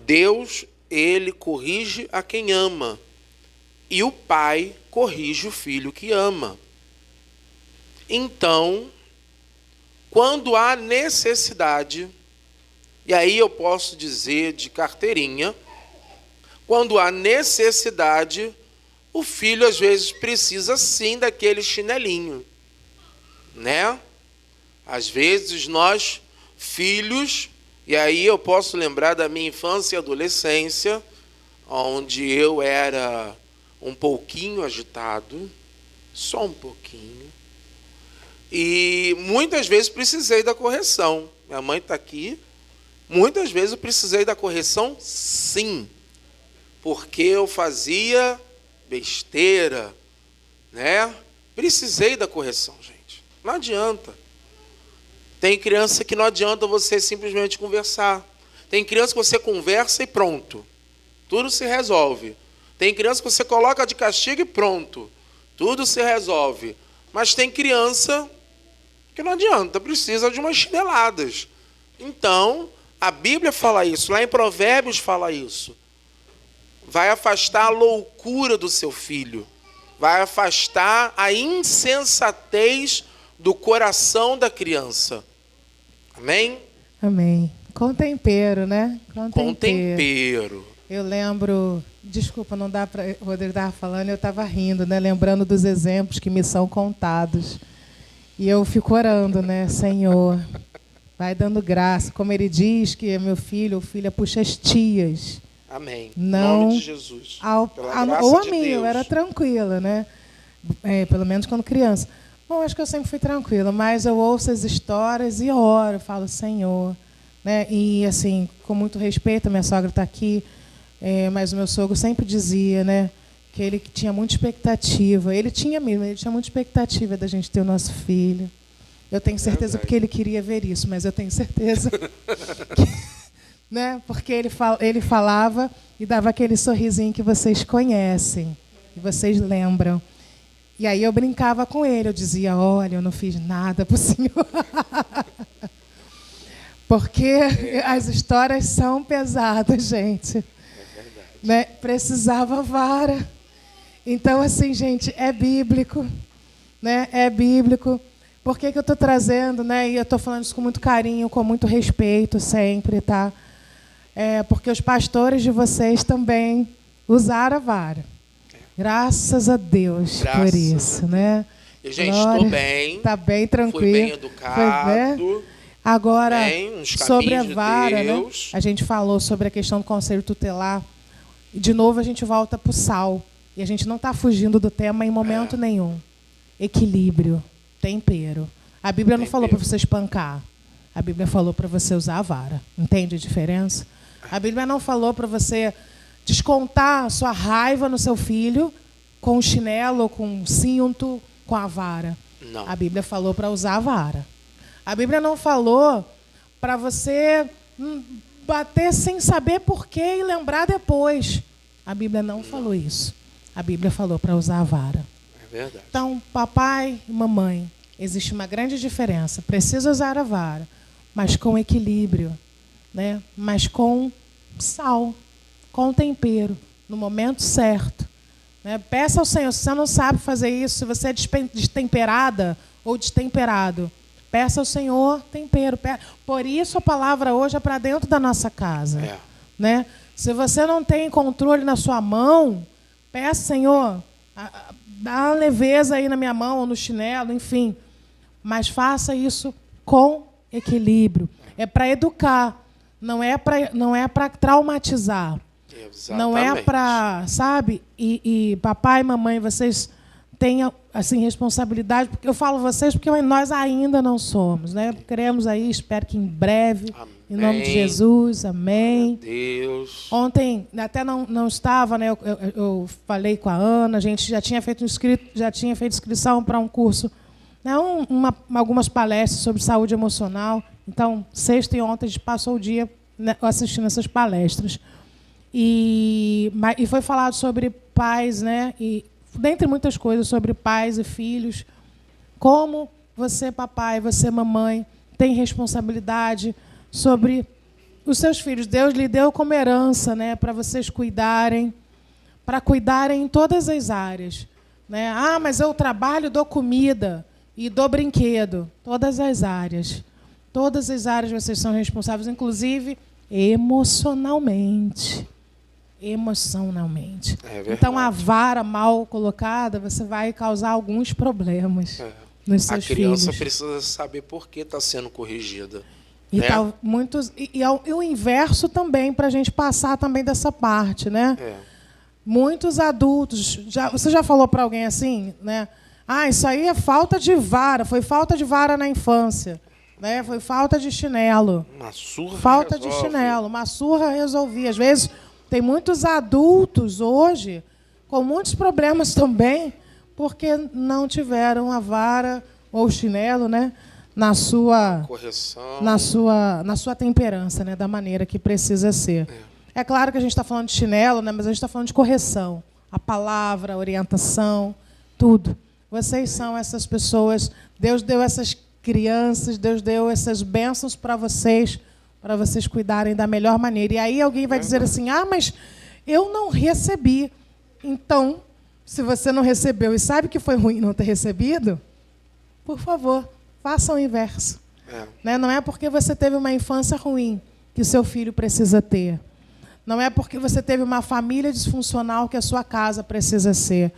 S2: Deus, ele corrige a quem ama, e o pai corrige o filho que ama. Então, quando há necessidade, e aí eu posso dizer de carteirinha, quando há necessidade, o filho às vezes precisa sim daquele chinelinho, né? Às vezes nós, filhos, e aí eu posso lembrar da minha infância e adolescência, onde eu era um pouquinho agitado, só um pouquinho, e muitas vezes precisei da correção. Minha mãe está aqui. Muitas vezes eu precisei da correção, sim, porque eu fazia besteira, né? Precisei da correção, gente. Não adianta. Tem criança que não adianta você simplesmente conversar. Tem criança que você conversa e pronto. Tudo se resolve. Tem criança que você coloca de castigo e pronto. Tudo se resolve. Mas tem criança que não adianta, precisa de umas chineladas. Então, a Bíblia fala isso, lá em Provérbios fala isso. Vai afastar a loucura do seu filho. Vai afastar a insensatez do coração da criança. Amém?
S1: Amém. Com tempero, né?
S2: Com tempero.
S1: Eu lembro, desculpa, não dá para. O Rodrigo estava falando, eu estava rindo, né? Lembrando dos exemplos que me são contados. E eu fico orando, né? Senhor, vai dando graça. Como ele diz que é meu filho ou filha, puxa as tias.
S2: Amém.
S1: Não,
S2: em nome de Jesus.
S1: Ou a mim, eu era tranquila, né? Pelo menos quando criança. Bom, acho que eu sempre fui tranquila, mas eu ouço as histórias e oro, falo, Senhor. Né? E, assim, com muito respeito, a minha sogra está aqui, mas o meu sogro sempre dizia, né, que ele tinha muita expectativa. Ele tinha mesmo, ele tinha muita expectativa da gente ter o nosso filho. Eu tenho certeza porque ele queria ver isso, mas eu tenho certeza que, né, porque ele falava e dava aquele sorrisinho que vocês conhecem, que vocês lembram. E aí eu brincava com ele, eu dizia, olha, eu não fiz nada para o senhor. Porque as histórias são pesadas, gente. Né? Precisava vara. Então, assim, gente, é bíblico. Né? É bíblico. Por que eu estou trazendo, né? E eu estou falando isso com muito carinho, com muito respeito sempre, tá? Porque os pastores de vocês também usaram a vara. Graças a Deus por isso, né?
S2: E, gente, estou bem.
S1: Está bem tranquilo.
S2: Fui bem educado.
S1: Agora, sobre a vara,
S2: de
S1: né? A gente falou sobre a questão do conselho tutelar. E, de novo, a gente volta para o sal. E a gente não está fugindo do tema em momento nenhum. Equilíbrio, tempero. A Bíblia não falou para você espancar. A Bíblia falou para você usar a vara. Entende a diferença? A Bíblia não falou para você descontar a sua raiva no seu filho com o chinelo, com o cinto, com a vara.
S2: Não.
S1: A Bíblia falou para usar a vara. A Bíblia não falou para você bater sem saber por quê e lembrar depois. A Bíblia não falou isso. A Bíblia falou para usar a vara.
S2: É verdade.
S1: Então, papai e mamãe, existe uma grande diferença. Precisa usar a vara, mas com equilíbrio, né? Mas com sal, com tempero, no momento certo. Né? Peça ao Senhor, se você não sabe fazer isso, se você é destemperada ou destemperado, peça ao Senhor tempero. Por isso a palavra hoje é para dentro da nossa casa.
S2: É.
S1: Né? Se você não tem controle na sua mão, peça, Senhor, dá uma leveza aí na minha mão, ou no chinelo, enfim. Mas faça isso com equilíbrio. É para educar, não é para traumatizar.
S2: Exatamente.
S1: Não é para, sabe? E papai e mamãe, vocês têm assim, responsabilidade, porque eu falo vocês porque nós ainda não somos, né? Queremos aí, espero que em breve,
S2: Amém.
S1: em nome de Jesus, amém.
S2: Deus.
S1: Ontem até não estava, né? Eu falei com a Ana, a gente já tinha feito inscrição para um curso, né? Algumas palestras sobre saúde emocional. Então, sexta e ontem a gente passou o dia, né, assistindo essas palestras. E foi falado sobre pais, né? E dentre muitas coisas, sobre pais e filhos. Como você, papai, você, mamãe, tem responsabilidade sobre os seus filhos. Deus lhe deu como herança, né, para vocês cuidarem, para cuidarem em todas as áreas. Né? Ah, mas eu trabalho, dou comida e dou brinquedo. Todas as áreas. Todas as áreas vocês são responsáveis, inclusive emocionalmente. Emocionalmente.
S2: É verdade.
S1: Então, a vara mal colocada, você vai causar alguns problemas nos seus filhos.
S2: A criança precisa saber por que está sendo corrigida.
S1: E,
S2: né?
S1: e o inverso também, para a gente passar também dessa parte. Né? Muitos adultos... Você já falou para alguém assim? Né? Ah, isso aí é falta de vara. Foi falta de vara na infância. Né? Foi falta de chinelo.
S2: Uma surra
S1: falta
S2: resolve.
S1: De chinelo. Uma surra resolvia. Às vezes... Tem muitos adultos hoje com muitos problemas também, porque não tiveram a vara ou o chinelo, né, na sua
S2: correção,
S1: na sua temperança, né, da maneira que precisa ser. É claro que a gente está falando de chinelo, né, mas a gente está falando de correção, a palavra, a orientação, tudo. Vocês são essas pessoas. Deus deu essas crianças, Deus deu essas bênçãos para vocês cuidarem da melhor maneira. E aí alguém vai dizer assim, ah, mas eu não recebi. Então, se você não recebeu e sabe que foi ruim não ter recebido, por favor, faça o inverso. Né? Não é porque você teve uma infância ruim que o seu filho precisa ter. Não é porque você teve uma família disfuncional que a sua casa precisa ser.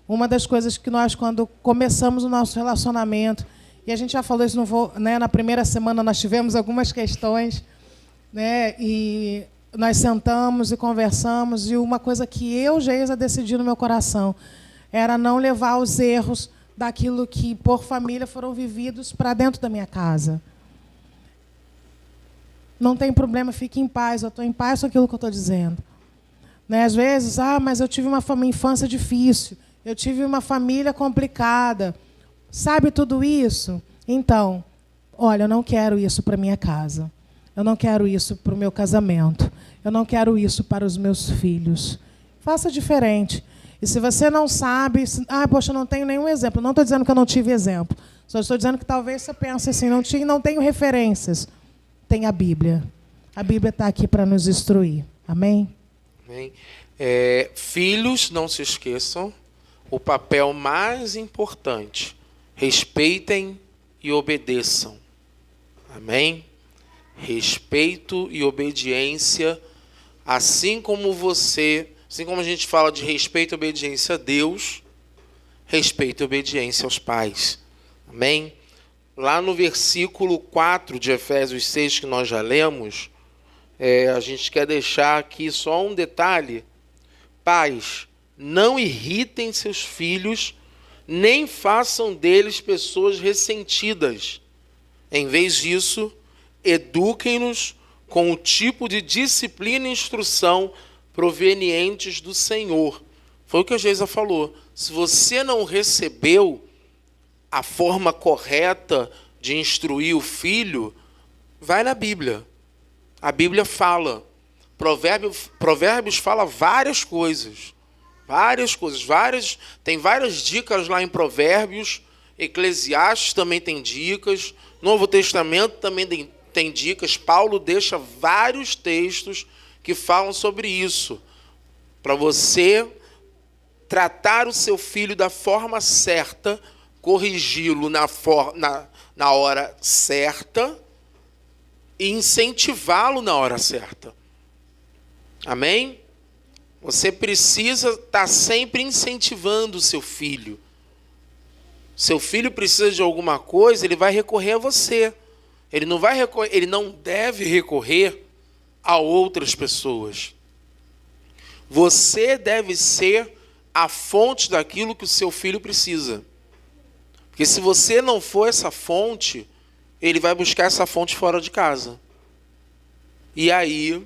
S1: Uma das coisas que nós, quando começamos o nosso relacionamento, e a gente já falou isso, né, na primeira semana nós tivemos algumas questões, né, e nós sentamos e conversamos, e uma coisa que eu, Geisa, decidi no meu coração era não levar os erros daquilo que, por família, foram vividos para dentro da minha casa. Não tem problema, fique em paz, eu estou em paz com aquilo que eu estou dizendo. Né, às vezes, mas eu tive uma infância difícil, eu tive uma família complicada. Sabe tudo isso? Então, olha, eu não quero isso para minha casa. Eu não quero isso para o meu casamento. Eu não quero isso para os meus filhos. Faça diferente. E se você não sabe... poxa, eu não tenho nenhum exemplo. Não estou dizendo que eu não tive exemplo. Só estou dizendo que talvez você pense assim, não tenho referências. Tem a Bíblia. A Bíblia está aqui para nos instruir. Amém?
S2: Amém. Filhos, não se esqueçam, o papel mais importante... Respeitem e obedeçam. Amém? Respeito e obediência, assim como a gente fala de respeito e obediência a Deus, respeito e obediência aos pais. Amém? Lá no versículo 4 de Efésios 6, que nós já lemos, a gente quer deixar aqui só um detalhe. Pais, não irritem seus filhos, nem façam deles pessoas ressentidas. Em vez disso, eduquem-nos com o tipo de disciplina e instrução provenientes do Senhor. Foi o que a Geisa falou. Se você não recebeu a forma correta de instruir o filho, vai na Bíblia. A Bíblia fala. Provérbios fala várias coisas. Tem várias dicas lá em Provérbios. Eclesiastes também tem dicas. Novo Testamento também tem dicas. Paulo deixa vários textos que falam sobre isso. Para você tratar o seu filho da forma certa, corrigi-lo na hora certa e incentivá-lo na hora certa. Amém? Você precisa estar sempre incentivando o seu filho. Seu filho precisa de alguma coisa, ele vai recorrer a você. Ele não deve recorrer a outras pessoas. Você deve ser a fonte daquilo que o seu filho precisa. Porque se você não for essa fonte, ele vai buscar essa fonte fora de casa. E aí,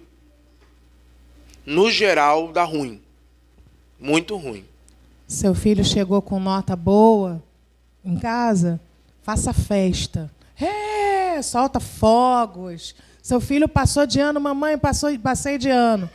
S2: no geral, dá ruim. Muito ruim.
S1: Seu filho chegou com nota boa em casa, faça festa. Solta fogos. Seu filho passou de ano, mamãe, passei de ano.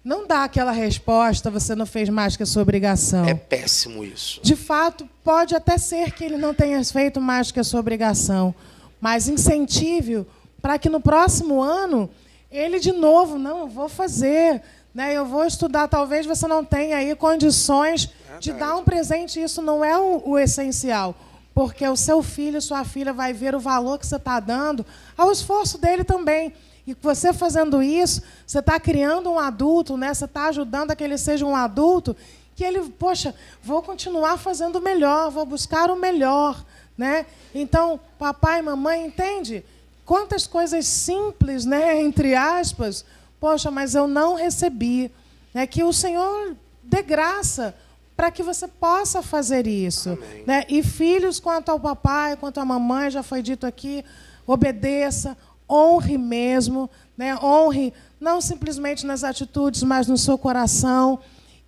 S1: Não dá aquela resposta, você não fez mais que a sua obrigação.
S2: É péssimo isso.
S1: De fato, pode até ser que ele não tenha feito mais que a sua obrigação, mas incentive-o para que no próximo ano ele de novo, não, eu vou fazer, né? Eu vou estudar. Talvez você não tenha aí condições de dar um presente, isso não é o essencial, porque o seu filho, sua filha vai ver o valor que você está dando ao esforço dele também. E você fazendo isso, você está criando um adulto, né? Você está ajudando a que ele seja um adulto, que ele, poxa, vou continuar fazendo o melhor, vou buscar o melhor, né? Então, papai e mamãe, entende? Quantas coisas simples, né? Entre aspas, poxa, mas eu não recebi. Né? Que o Senhor dê graça para que você possa fazer isso. Né? E filhos, quanto ao papai, quanto à mamãe, já foi dito aqui, obedeça, honre mesmo, né? Honre não simplesmente nas atitudes, mas no seu coração.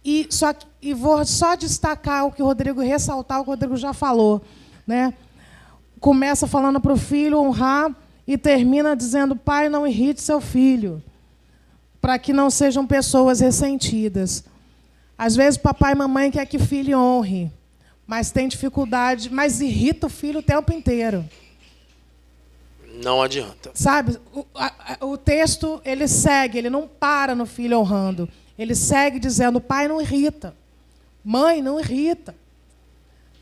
S1: E vou só destacar o que o Rodrigo, ressaltar o que o Rodrigo já falou. Né? Começa falando para o filho honrar e termina dizendo, pai, não irrite seu filho, para que não sejam pessoas ressentidas. Às vezes, papai e mamãe quer que o filho honre, mas tem dificuldade, mas irrita o filho o tempo inteiro.
S2: Não adianta.
S1: Sabe, o texto, ele segue, ele não para no filho honrando. Ele segue dizendo, pai não irrita, mãe não irrita.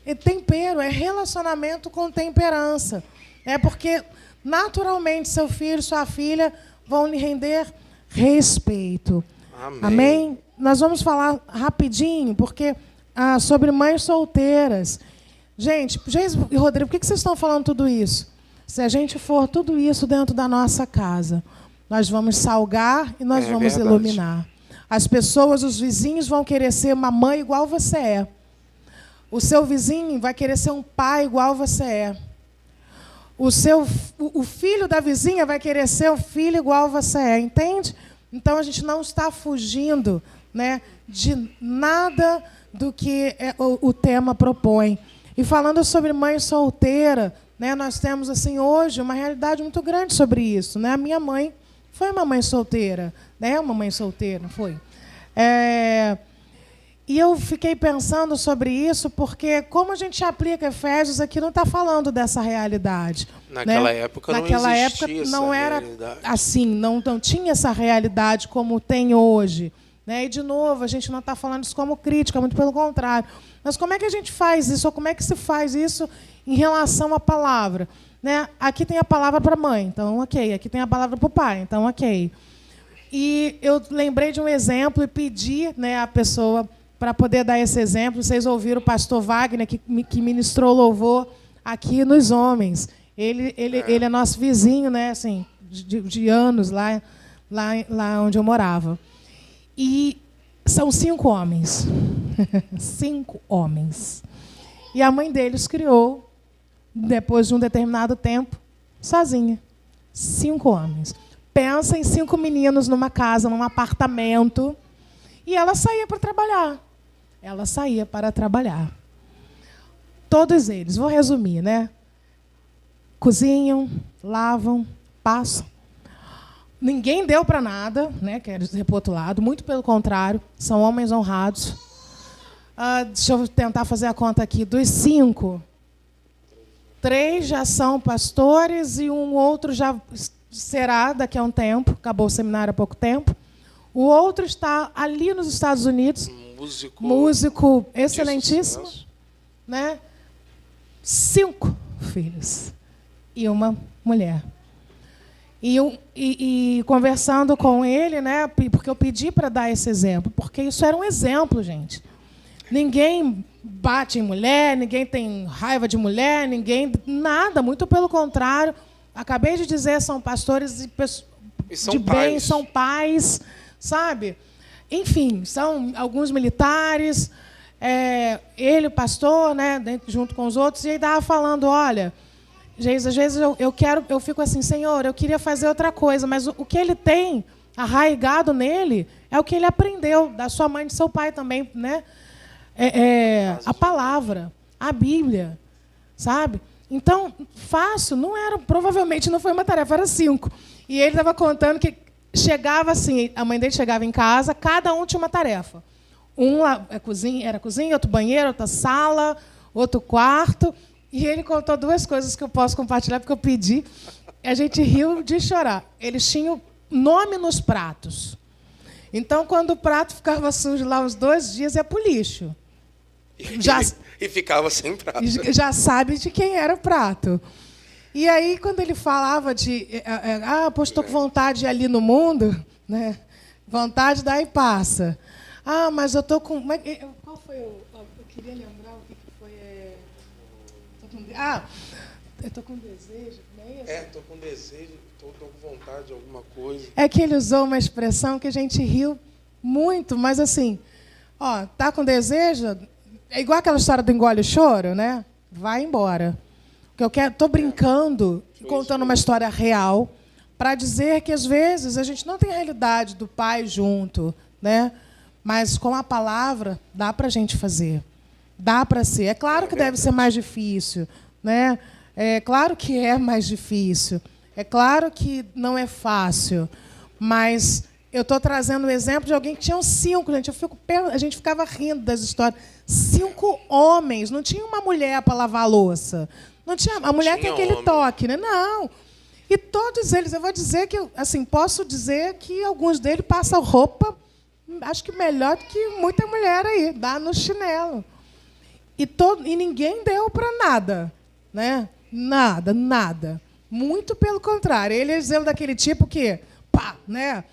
S1: E tempero, é relacionamento com temperança. É porque, naturalmente, seu filho, sua filha vão lhe render respeito.
S2: Amém?
S1: Amém? Nós vamos falar rapidinho, porque sobre mães solteiras. Gente, Geisa e Rodrigo, por que vocês estão falando tudo isso? Se a gente for tudo isso dentro da nossa casa, nós vamos salgar e nós vamos
S2: verdade.
S1: iluminar. As pessoas, os vizinhos vão querer ser uma mãe igual você é. O seu vizinho vai querer ser um pai igual você é. O filho da vizinha vai querer ser um filho igual você é, entende? Então, a gente não está fugindo, né, de nada do que o tema propõe. E falando sobre mãe solteira, né, nós temos assim hoje uma realidade muito grande sobre isso. Né? A minha mãe foi uma mãe solteira. Né? Uma mãe solteira, foi. E eu fiquei pensando sobre isso, porque como a gente aplica Efésios aqui, não está falando dessa realidade.
S2: Naquela
S1: né?
S2: época
S1: Naquela
S2: não
S1: época
S2: existia
S1: não
S2: essa
S1: era
S2: realidade.
S1: assim, não tinha essa realidade como tem hoje. Né? E, de novo, a gente não está falando isso como crítica, muito pelo contrário. Mas como é que a gente faz isso? Ou como é que se faz isso em relação à palavra? Né? Aqui tem a palavra para a mãe, então ok. Aqui tem a palavra para o pai, então ok. E eu lembrei de um exemplo e pedi, né, a pessoa para poder dar esse exemplo. Vocês ouviram o pastor Wagner, que ministrou louvor aqui nos Homens. Ele é nosso vizinho, né, assim, de anos lá onde eu morava. E são 5 homens. 5 homens. E a mãe deles criou, depois de um determinado tempo, sozinha. 5 homens. Pensa em 5 meninos numa casa, num apartamento. E ela saía para trabalhar. Ela saía para trabalhar. Todos eles, vou resumir, né? Cozinham, lavam, passam. Ninguém deu para nada, né? Quer dizer, para o outro lado. Muito pelo contrário, são homens honrados. Deixa eu tentar fazer a conta aqui. Dos 5, 3 já são pastores e um outro já será daqui a um tempo. Acabou o seminário há pouco tempo. O outro está ali nos Estados Unidos. Músico excelentíssimo. Né? 5 filhos e uma mulher. E conversando com ele, né, porque eu pedi para dar esse exemplo, porque isso era um exemplo, gente. Ninguém bate em mulher, ninguém tem raiva de mulher, ninguém... Nada, muito pelo contrário. Acabei de dizer, são pastores e são de bem, pais. São pais, sabe? Enfim, são alguns militares, ele, pastor, né, junto com os outros, e aí estava falando, olha... Às vezes eu fico assim, Senhor, eu queria fazer outra coisa, mas o que ele tem arraigado nele é o que ele aprendeu da sua mãe e do seu pai também, né? A palavra, a Bíblia, sabe? Então, fácil, não era, provavelmente não foi uma tarefa, era 5. E ele estava contando que chegava assim, a mãe dele chegava em casa, cada um tinha uma tarefa. Um era cozinha, outro banheiro, outra sala, outro quarto. E ele contou 2 coisas que eu posso compartilhar, porque eu pedi. A gente riu de chorar. Eles tinham nome nos pratos. Então, quando o prato ficava sujo lá uns 2 dias, ia para o lixo.
S2: E ficava sem prato.
S1: Já sabe de quem era o prato. E aí, quando ele falava de... pois estou com vontade de ir ali no mundo, né? Vontade daí passa. Mas eu estou com... Qual foi o... Eu queria lembrar o que foi... eu estou com desejo, não é isso?
S2: Estou com desejo, estou com vontade de alguma coisa.
S1: É que ele usou uma expressão que a gente riu muito, mas assim, tá com desejo, é igual aquela história do engole o choro, né? Vai embora. Que eu quero, estou brincando, contando uma história real, para dizer que às vezes a gente não tem a realidade do pai junto, né? Mas com a palavra dá para a gente fazer. Dá para ser. É claro que deve ser mais difícil, né? É claro que é mais difícil. É claro que não é fácil. Mas eu estou trazendo o exemplo de alguém que tinha 5, gente. A gente ficava rindo das histórias. 5 homens. Não tinha uma mulher para lavar a louça. Não tinha. A mulher tem aquele toque, né? Não. E todos eles, eu vou dizer que, assim, posso dizer que alguns deles passam roupa, acho que melhor do que muita mulher aí, dá no chinelo. E ninguém deu para nada, né? Nada. Muito pelo contrário. Ele é exemplo daquele tipo que, né?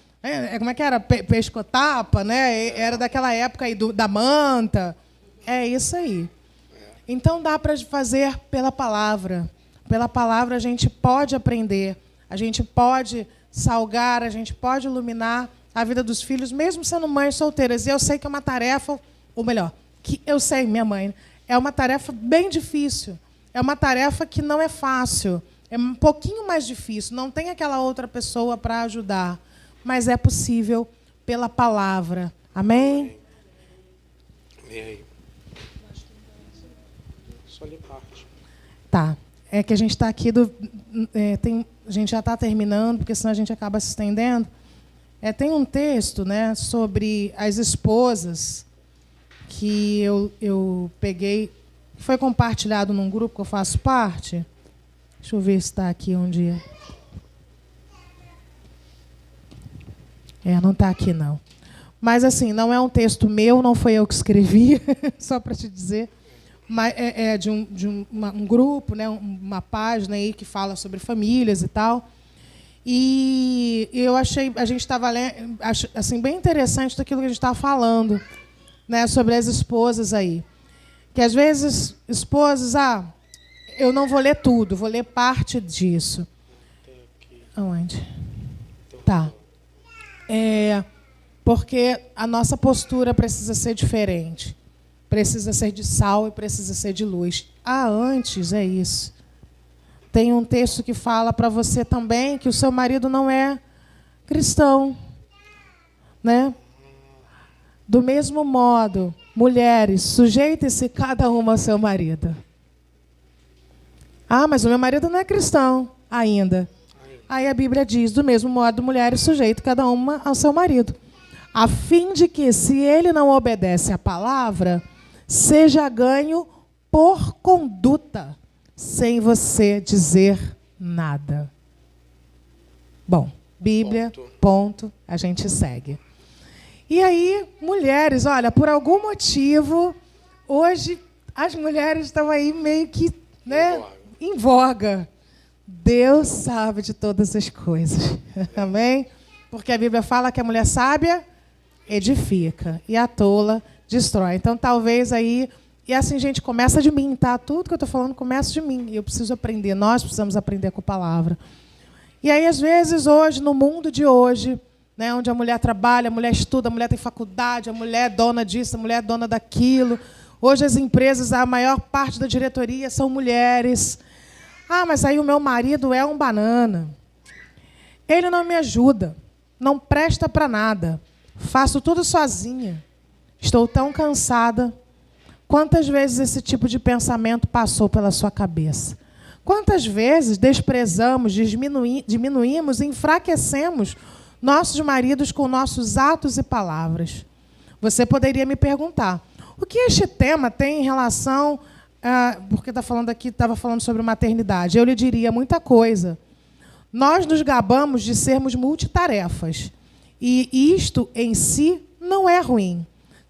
S1: Como é que era? Pescotapa, né? Era daquela época aí da manta. É isso aí. Então dá para fazer pela palavra. Pela palavra a gente pode aprender, a gente pode salgar, a gente pode iluminar a vida dos filhos, mesmo sendo mães solteiras. E eu sei que é uma tarefa, ou melhor, que eu sei, minha mãe, é uma tarefa bem difícil. É uma tarefa que não é fácil. É um pouquinho mais difícil. Não tem aquela outra pessoa para ajudar. Mas é possível pela palavra. Amém?
S2: Amém. Só lhe parte.
S1: Tá. É que a gente está aqui... a gente já está terminando, porque senão a gente acaba se estendendo. Tem um texto, né, sobre as esposas que eu peguei, foi compartilhado num grupo que eu faço parte. Deixa eu ver se está aqui um dia. Não está aqui, não. Mas, assim, não é um texto meu, não foi eu que escrevi, só para te dizer. Mas é de um grupo, né, uma página aí que fala sobre famílias e tal. E eu achei, a gente estava lendo, assim, bem interessante daquilo que a gente estava falando, né, sobre as esposas aí. Que às vezes, esposas, eu não vou ler tudo, vou ler parte disso. Aonde? Tá. Porque a nossa postura precisa ser diferente. Precisa ser de sal e precisa ser de luz. Antes é isso. tem um texto que fala para você também que o seu marido não é cristão, né? Do mesmo modo, mulheres, sujeitem-se cada uma ao seu marido. Ah, mas o meu marido não é cristão ainda. Aí a Bíblia diz, do mesmo modo, mulheres, sujeitem cada uma ao seu marido, a fim de que, se ele não obedece à palavra, seja ganho por conduta, sem você dizer nada. Bom, Bíblia, ponto, a gente segue. E aí, mulheres, olha, por algum motivo, hoje as mulheres estão aí meio que, né, em voga. Deus sabe de todas as coisas. Amém? Porque a Bíblia fala que a mulher sábia edifica e a tola destrói. Então, talvez aí... E assim, gente, começa de mim, tá? Tudo que eu estou falando começa de mim. E eu preciso aprender, nós precisamos aprender com a palavra. E aí, às vezes, hoje, no mundo de hoje, né, onde a mulher trabalha, a mulher estuda, a mulher tem faculdade, a mulher é dona disso, a mulher é dona daquilo. Hoje, as empresas, a maior parte da diretoria são mulheres. Ah, mas aí o meu marido é um banana. Ele não me ajuda, não presta para nada. Faço tudo sozinha. Estou tão cansada. Quantas vezes esse tipo de pensamento passou pela sua cabeça? Quantas vezes desprezamos, diminuímos, enfraquecemos nossos maridos com nossos atos e palavras? Você poderia me perguntar, o que este tema tem em relação... porque estava falando sobre maternidade. Eu lhe diria muita coisa. Nós nos gabamos de sermos multitarefas. E isto, em si, não é ruim.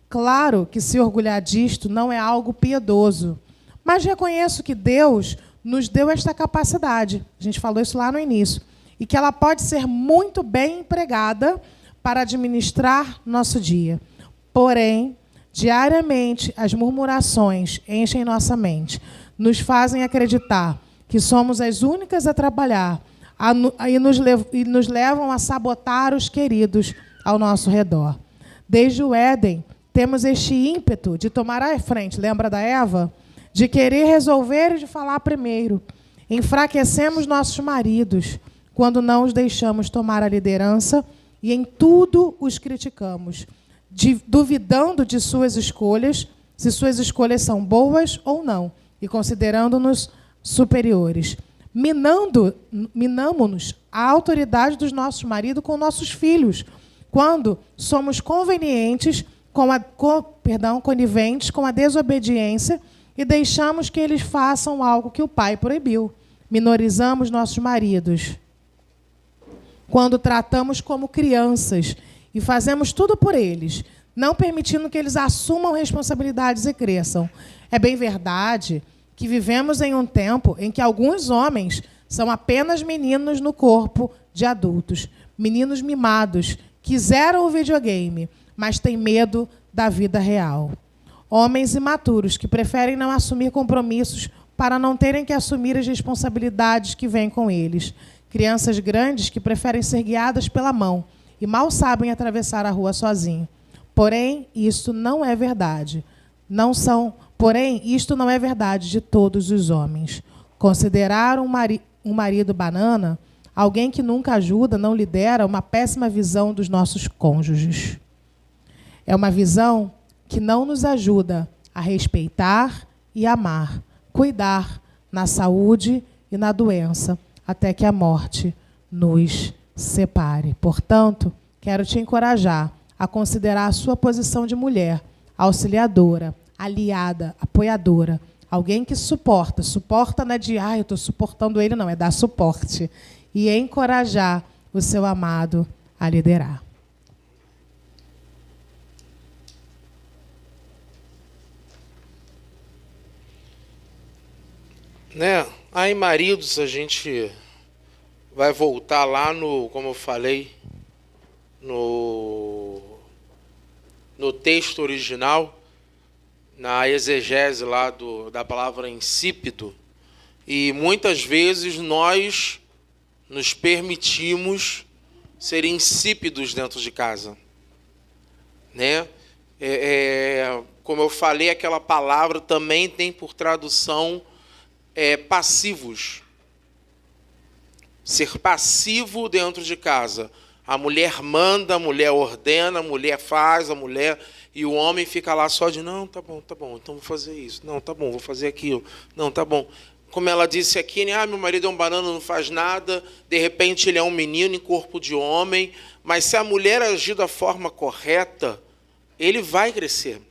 S1: Claro que se orgulhar disto não é algo piedoso. Mas reconheço que Deus nos deu esta capacidade. A gente falou isso lá no início. E que ela pode ser muito bem empregada para administrar nosso dia. Porém, diariamente, as murmurações enchem nossa mente, nos fazem acreditar que somos as únicas a trabalhar e nos levam a sabotar os queridos ao nosso redor. Desde o Éden, temos este ímpeto de tomar a frente, lembra da Eva? De querer resolver e de falar primeiro. Enfraquecemos nossos maridos quando não os deixamos tomar a liderança e em tudo os criticamos, duvidando de suas escolhas, se suas escolhas são boas ou não, e considerando-nos superiores. Minamos-nos a autoridade dos nossos maridos com nossos filhos, quando somos coniventes com a desobediência e deixamos que eles façam algo que o pai proibiu. Minorizamos nossos maridos quando tratamos como crianças e fazemos tudo por eles, não permitindo que eles assumam responsabilidades e cresçam. É bem verdade que vivemos em um tempo em que alguns homens são apenas meninos no corpo de adultos, meninos mimados, quiseram o videogame, mas têm medo da vida real. Homens imaturos que preferem não assumir compromissos para não terem que assumir as responsabilidades que vêm com eles. Crianças grandes que preferem ser guiadas pela mão e mal sabem atravessar a rua sozinho. Porém, isto não é verdade. Isto não é verdade de todos os homens. Considerar um marido banana, alguém que nunca ajuda, não lidera, uma péssima visão dos nossos cônjuges. É uma visão que não nos ajuda a respeitar e amar, cuidar na saúde e na doença, até que a morte nos separe. Portanto, quero te encorajar a considerar a sua posição de mulher, auxiliadora, aliada, apoiadora, alguém que suporta não é de, eu estou suportando ele, não, é dar suporte, e encorajar o seu amado a liderar.
S2: Né? Aí, maridos, a gente vai voltar lá no, como eu falei, no texto original, na exegese lá da palavra insípido, e muitas vezes nós nos permitimos ser insípidos dentro de casa, né? Como eu falei, aquela palavra também tem por tradução passivos, ser passivo dentro de casa. A mulher manda, a mulher ordena, a mulher faz, e o homem fica lá só de, não, tá bom, então vou fazer isso. Não, tá bom, vou fazer aquilo. Não, tá bom. Como ela disse aqui, né? Meu marido é um banana, não faz nada. De repente ele é um menino em corpo de homem. Mas se a mulher agir da forma correta, ele vai crescer.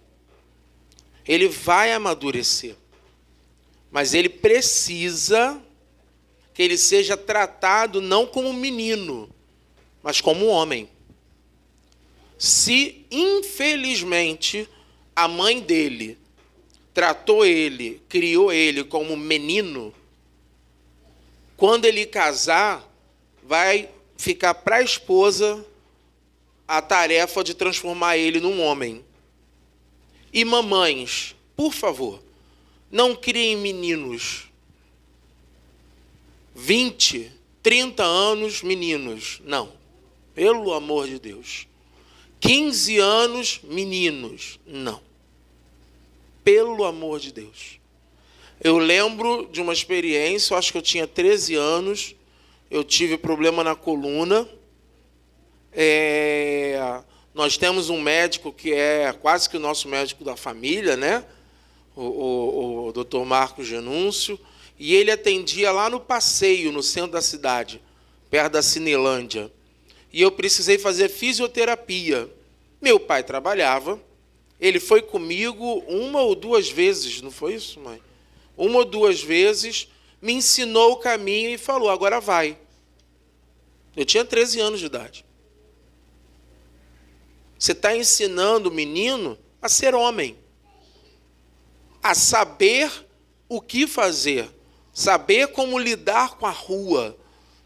S2: Ele vai amadurecer. Mas ele precisa que ele seja tratado não como um menino, mas como um homem. Se, infelizmente, a mãe dele tratou ele, criou ele como menino, quando ele casar, vai ficar para a esposa a tarefa de transformar ele num homem. E mamães, por favor, não criem meninos. 20, 30 anos, meninos. Não. Pelo amor de Deus. 15 anos, meninos. Não. Pelo amor de Deus. Eu lembro de uma experiência, eu acho que eu tinha 13 anos, eu tive problema na coluna. Nós temos um médico que é quase que o nosso médico da família, né? O Dr. Marcos Genúncio, e ele atendia lá no Passeio, no centro da cidade, perto da Cinelândia. E eu precisei fazer fisioterapia. Meu pai trabalhava, ele foi comigo 1 ou 2 vezes, não foi isso, mãe? 1 ou 2 vezes, me ensinou o caminho e falou, agora vai. Eu tinha 13 anos de idade. Você está ensinando o menino a ser homem, a saber o que fazer, saber como lidar com a rua,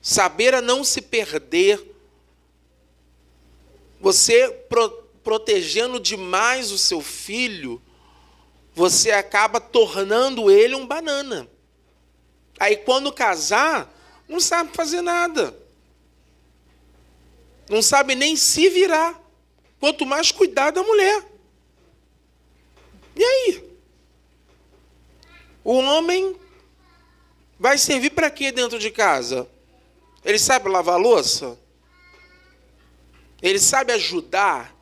S2: saber a não se perder. Você protegendo demais o seu filho, você acaba tornando ele um banana. Aí, quando casar, não sabe fazer nada. Não sabe nem se virar. Quanto mais cuidar da mulher. E aí? O homem vai servir para quê dentro de casa? Ele sabe lavar a louça? Ele sabe ajudar?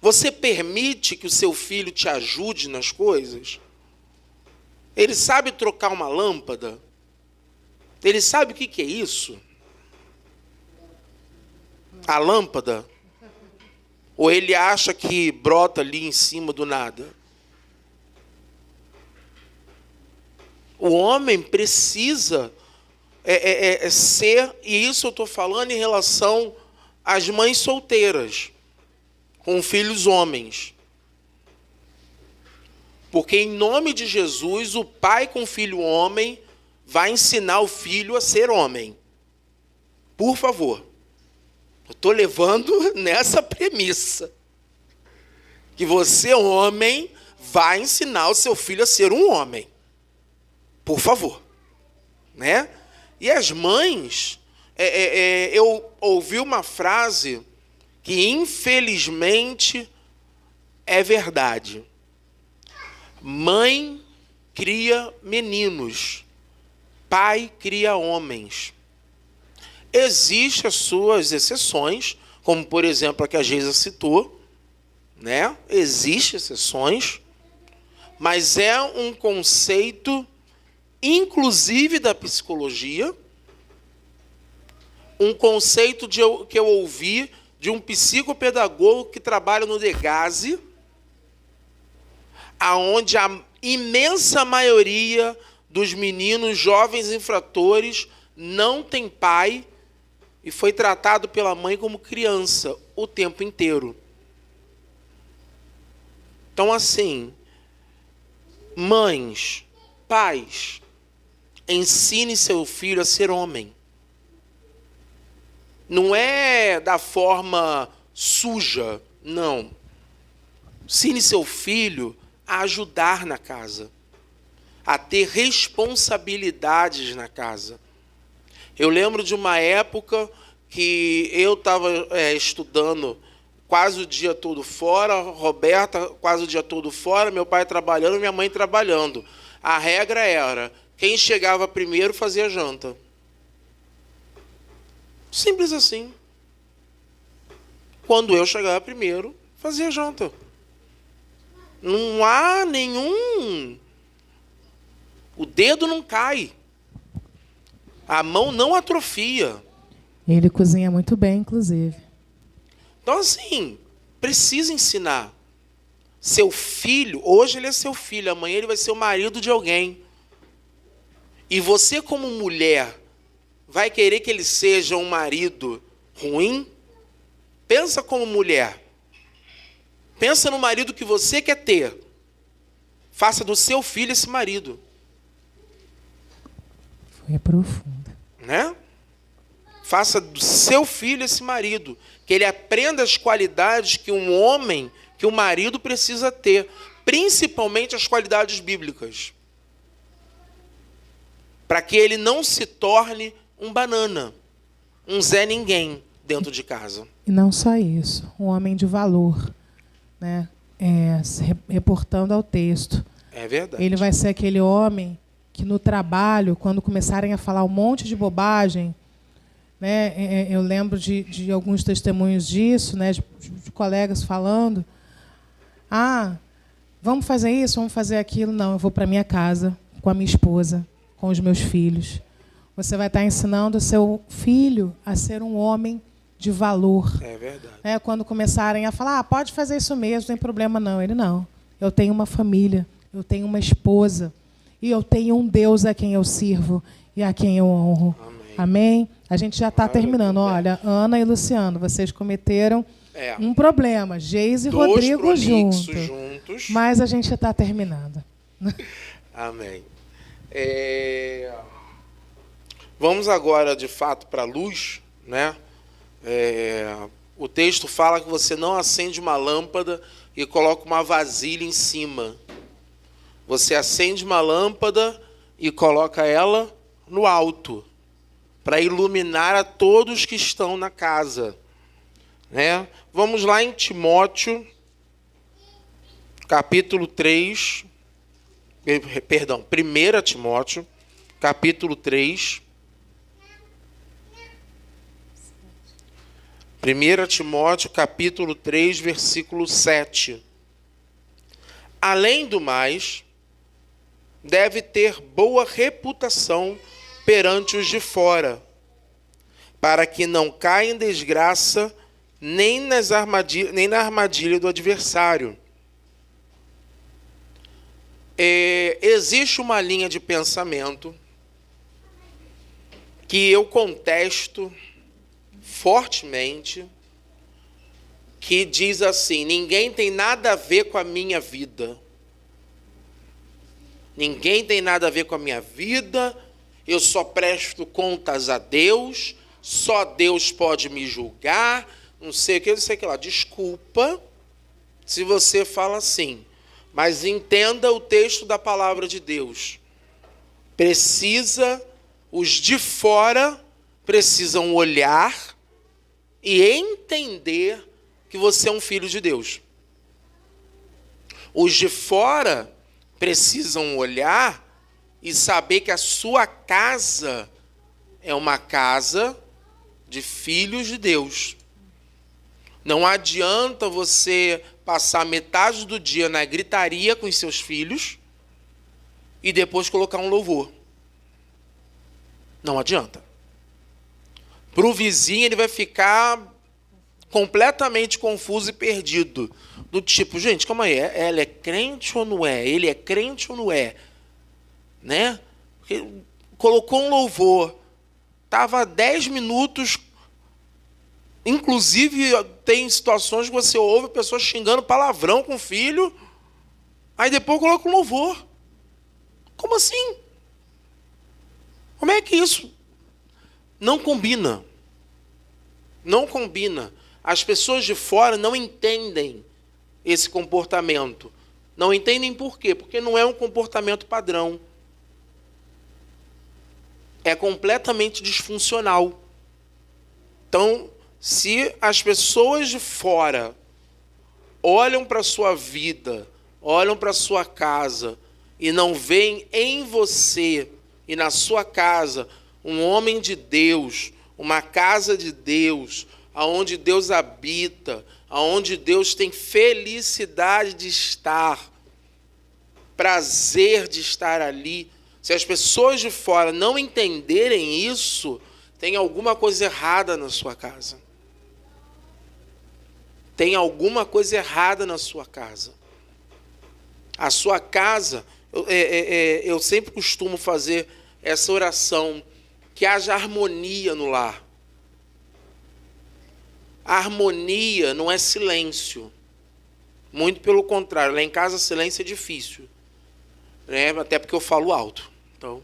S2: Você permite que o seu filho te ajude nas coisas? Ele sabe trocar uma lâmpada? Ele sabe o que é isso? A lâmpada? Ou ele acha que brota ali em cima do nada? O homem precisa ser, e isso eu estou falando em relação às mães solteiras, com filhos homens. Porque, em nome de Jesus, o pai com filho homem vai ensinar o filho a ser homem. Por favor. Eu estou levando nessa premissa. Que você, homem, vai ensinar o seu filho a ser um homem. Por favor. Né? E as mães, eu ouvi uma frase que, infelizmente, é verdade. Mãe cria meninos, pai cria homens. Existem as suas exceções, como, por exemplo, a que a Geisa citou, né? Existem exceções, mas é um conceito, inclusive da psicologia, um conceito que eu ouvi de um psicopedagogo que trabalha no Degase, aonde a imensa maioria dos meninos jovens infratores não tem pai e foi tratado pela mãe como criança o tempo inteiro. Então, assim, mães, pais, ensine seu filho a ser homem. Não é da forma suja, não. Ensine seu filho a ajudar na casa, a ter responsabilidades na casa. Eu lembro de uma época que eu estava estudando quase o dia todo fora, Roberta quase o dia todo fora, meu pai trabalhando, minha mãe trabalhando. A regra era, quem chegava primeiro fazia janta. Simples assim. Quando eu chegava primeiro, fazia janta. Não há nenhum... O dedo não cai. A mão não atrofia.
S1: Ele cozinha muito bem, inclusive.
S2: Então, assim, precisa ensinar. Seu filho, hoje ele é seu filho, amanhã ele vai ser o marido de alguém. E você, como mulher, vai querer que ele seja um marido ruim? Pensa como mulher. Pensa no marido que você quer ter. Faça do seu filho esse marido.
S1: Foi profunda.
S2: Né? Faça do seu filho esse marido. Que ele aprenda as qualidades que um homem, que um marido precisa ter. Principalmente as qualidades bíblicas. Para que ele não se torne um banana. Um Zé Ninguém dentro de casa.
S1: E não só isso. Um homem de valor. Né? Reportando ao texto.
S2: É verdade.
S1: Ele vai ser aquele homem que no trabalho, quando começarem a falar um monte de bobagem, né, eu lembro de alguns testemunhos disso, né, de colegas falando, vamos fazer isso, vamos fazer aquilo. Não, eu vou para minha casa, com a minha esposa, com os meus filhos. Você vai estar ensinando o seu filho a ser um homem de valor.
S2: É verdade.
S1: Né, quando começarem a falar, pode fazer isso mesmo, não tem problema não. Ele, não. Eu tenho uma família, eu tenho uma esposa, e eu tenho um Deus a quem eu sirvo e a quem eu honro.
S2: Amém.
S1: Amém? A gente já está terminando. Olha, Ana e Luciano, vocês cometeram um problema. Geise e Rodrigo juntos. Mas a gente já está terminando.
S2: Amém. Vamos agora, de fato, para a luz. Né? O texto fala que você não acende uma lâmpada e coloca uma vasilha em cima. Você acende uma lâmpada e coloca ela no alto, para iluminar a todos que estão na casa. Né? Vamos lá em Timóteo, capítulo 3, perdão, 1 Timóteo, capítulo 3. 1 Timóteo, capítulo 3, versículo 7. Além do mais, deve ter boa reputação perante os de fora, para que não caia em desgraça nem na armadilha do adversário. Existe uma linha de pensamento que eu contesto fortemente, que diz assim: ninguém tem nada a ver com a minha vida. Ninguém tem nada a ver com a minha vida, eu só presto contas a Deus, só Deus pode me julgar, não sei o que, não sei o que lá. Desculpa se você fala assim, mas entenda o texto da palavra de Deus. Os de fora precisam olhar e entender que você é um filho de Deus. Os de fora precisam olhar e saber que a sua casa é uma casa de filhos de Deus. Não adianta você passar metade do dia na gritaria com os seus filhos e depois colocar um louvor. Não adianta. Para o vizinho, ele vai ficar completamente confuso e perdido. Do tipo, gente, calma aí, ela é crente ou não é? Ele é crente ou não é? Né? Porque colocou um louvor, estava 10 minutos, inclusive tem situações que você ouve pessoas xingando palavrão com o filho, aí depois coloca um louvor. Como assim? Como é que isso não combina? Não combina. As pessoas de fora não entendem esse comportamento. Não entendem por quê? Porque não é um comportamento padrão. É completamente disfuncional. Então, se as pessoas de fora olham para a sua vida, olham para a sua casa e não veem em você e na sua casa um homem de Deus, uma casa de Deus, aonde Deus habita, aonde Deus tem felicidade de estar, prazer de estar ali, se as pessoas de fora não entenderem isso, tem alguma coisa errada na sua casa. Tem alguma coisa errada na sua casa. A sua casa, eu sempre costumo fazer essa oração, que haja harmonia no lar. A harmonia não é silêncio. Muito pelo contrário, lá em casa silêncio é difícil. Né? Até porque eu falo alto. Então,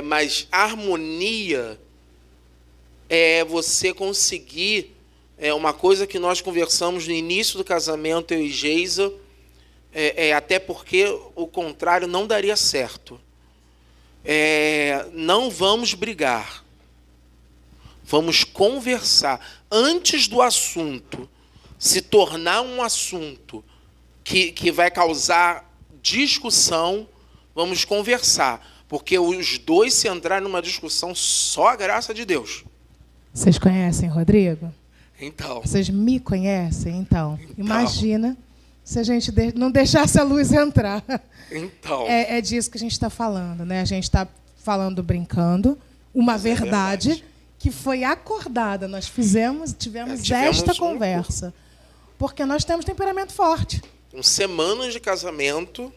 S2: mas harmonia é você conseguir, uma coisa que nós conversamos no início do casamento, eu e Geisa, até porque o contrário não daria certo. Não vamos brigar. Vamos conversar. Antes do assunto se tornar um assunto que vai causar discussão, vamos conversar. Porque os dois, se entrarem numa discussão, só a graça de Deus.
S1: Vocês conhecem Rodrigo?
S2: Então.
S1: Vocês me conhecem? Então. Imagina se a gente não deixasse a luz entrar.
S2: Então.
S1: É disso que a gente está falando, né? A gente está falando brincando, uma verdade que foi acordada. Nós tivemos esta conversa. Porque nós temos temperamento forte.
S2: Semanas de casamento.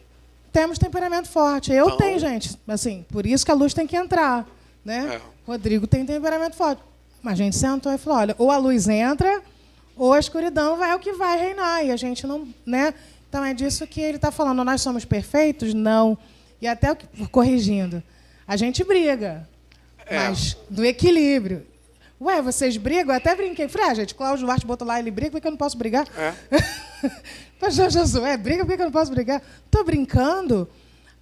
S1: Temos temperamento forte. Eu tenho, gente. Assim, por isso que a luz tem que entrar. Né? Rodrigo tem temperamento forte. Mas a gente sentou e falou, olha, ou a luz entra, ou a escuridão é o que vai reinar. E a gente não... né? Então, é disso que ele está falando. Nós somos perfeitos? Não. E até corrigindo. A gente briga. Mas do equilíbrio. Ué, vocês brigam? Eu até brinquei. Falei, gente, Cláudio Duarte botou lá, ele briga, por que eu não posso brigar? Pastor Josué, briga, por que eu não posso brigar? Estou brincando.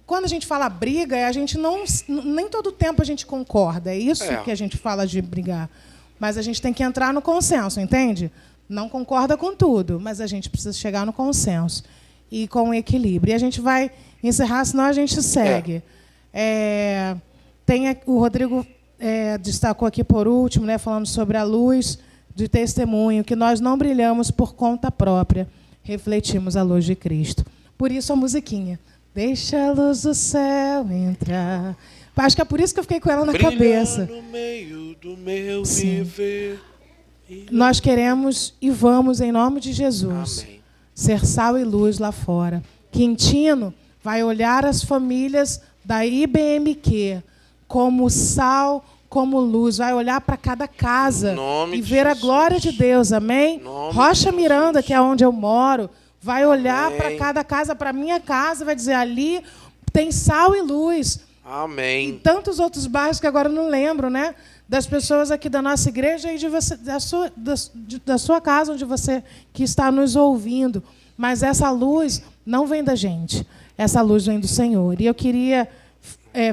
S1: Quando a gente fala briga, a gente não... Nem todo tempo a gente concorda. É isso que a gente fala de brigar. Mas a gente tem que entrar no consenso, entende? Não concorda com tudo, mas a gente precisa chegar no consenso. E com o equilíbrio. E a gente vai encerrar, senão a gente segue. O Rodrigo destacou aqui por último, né, falando sobre a luz de testemunho, que nós não brilhamos por conta própria, refletimos a luz de Cristo. Por isso a musiquinha. Deixa a luz do céu entrar. Acho que é por isso que eu fiquei com ela na cabeça. No meio do meu viver. Nós queremos e vamos, em nome de Jesus, ser sal e luz lá fora. Quintino vai olhar as famílias da IBMQ como sal, como luz. Vai olhar para cada casa e ver a glória de Deus. Amém? Rocha Miranda, que é onde eu moro, vai olhar para cada casa, para a minha casa, vai dizer, ali tem sal e luz.
S2: Amém.
S1: E tantos outros bairros que agora eu não lembro, né? Das pessoas aqui da nossa igreja e da sua casa, onde você que está nos ouvindo. Mas essa luz não vem da gente. Essa luz vem do Senhor. E eu queria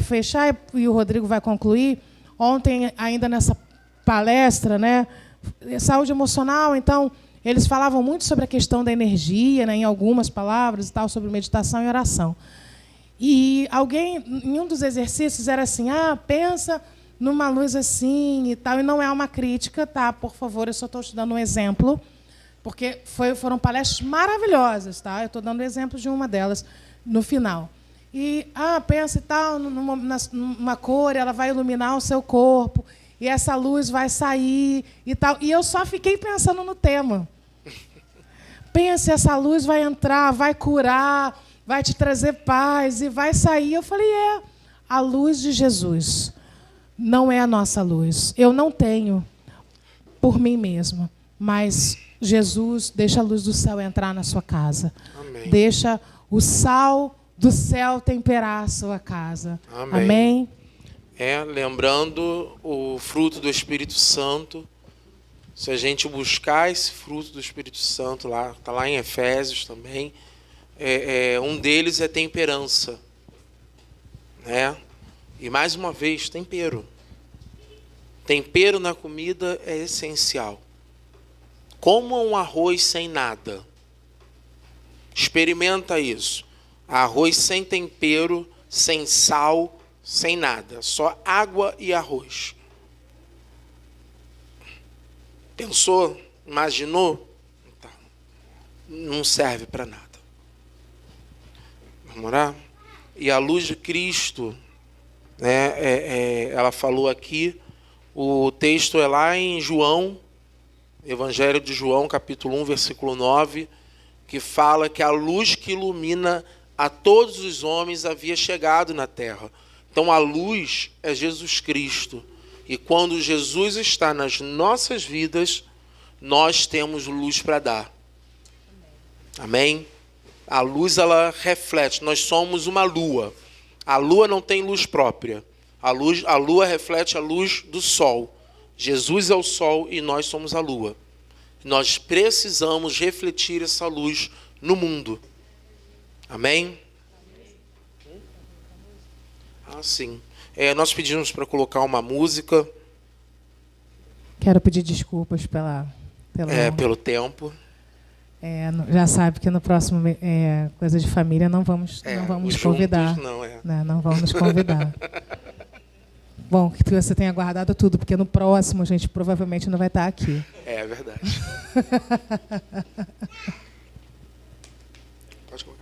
S1: fechar, e o Rodrigo vai concluir. Ontem, ainda nessa palestra, né? Saúde emocional, então, eles falavam muito sobre a questão da energia, né, em algumas palavras, e tal, sobre meditação e oração. E alguém, em um dos exercícios, era assim, pensa numa luz assim e tal, e não é uma crítica, tá? Por favor, eu só estou te dando um exemplo, porque foram palestras maravilhosas, tá? Eu estou dando exemplo de uma delas no final. E, pensa e tal, numa cor, ela vai iluminar o seu corpo, e essa luz vai sair e tal. E eu só fiquei pensando no tema. Pensa, essa luz vai entrar, vai curar, vai te trazer paz e vai sair. Eu falei, a luz de Jesus não é a nossa luz. Eu não tenho por mim mesma, mas Jesus deixa a luz do céu entrar na sua casa.
S2: Amém.
S1: Deixa o sal do céu temperar a sua casa.
S2: Amém? Lembrando o fruto do Espírito Santo. Se a gente buscar esse fruto do Espírito Santo, está lá em Efésios também, um deles é temperança. Né? E, mais uma vez, tempero. Tempero na comida é essencial. Coma um arroz sem nada. Experimenta isso. Arroz sem tempero, sem sal, sem nada. Só água e arroz. Pensou? Imaginou? Então, não serve para nada. Vamos orar? E a luz de Cristo, né, ela falou aqui, o texto é lá em João, Evangelho de João, capítulo 1, versículo 9, que fala que a luz que ilumina a todos os homens havia chegado na terra. Então a luz é Jesus Cristo. E quando Jesus está nas nossas vidas, nós temos luz para dar. Amém? A luz, ela reflete. Nós somos uma lua. A lua não tem luz própria. A lua reflete a luz do sol. Jesus é o sol e nós somos a lua. Nós precisamos refletir essa luz no mundo. Amém? Sim. Nós pedimos para colocar uma música.
S1: Quero pedir desculpas
S2: pelo tempo.
S1: Já sabe que no próximo Coisa de Família não vamos convidar. Não vamos nos convidar. Bom, que você tenha guardado tudo, porque no próximo a gente provavelmente não vai estar aqui.
S2: É verdade. Pode colocar.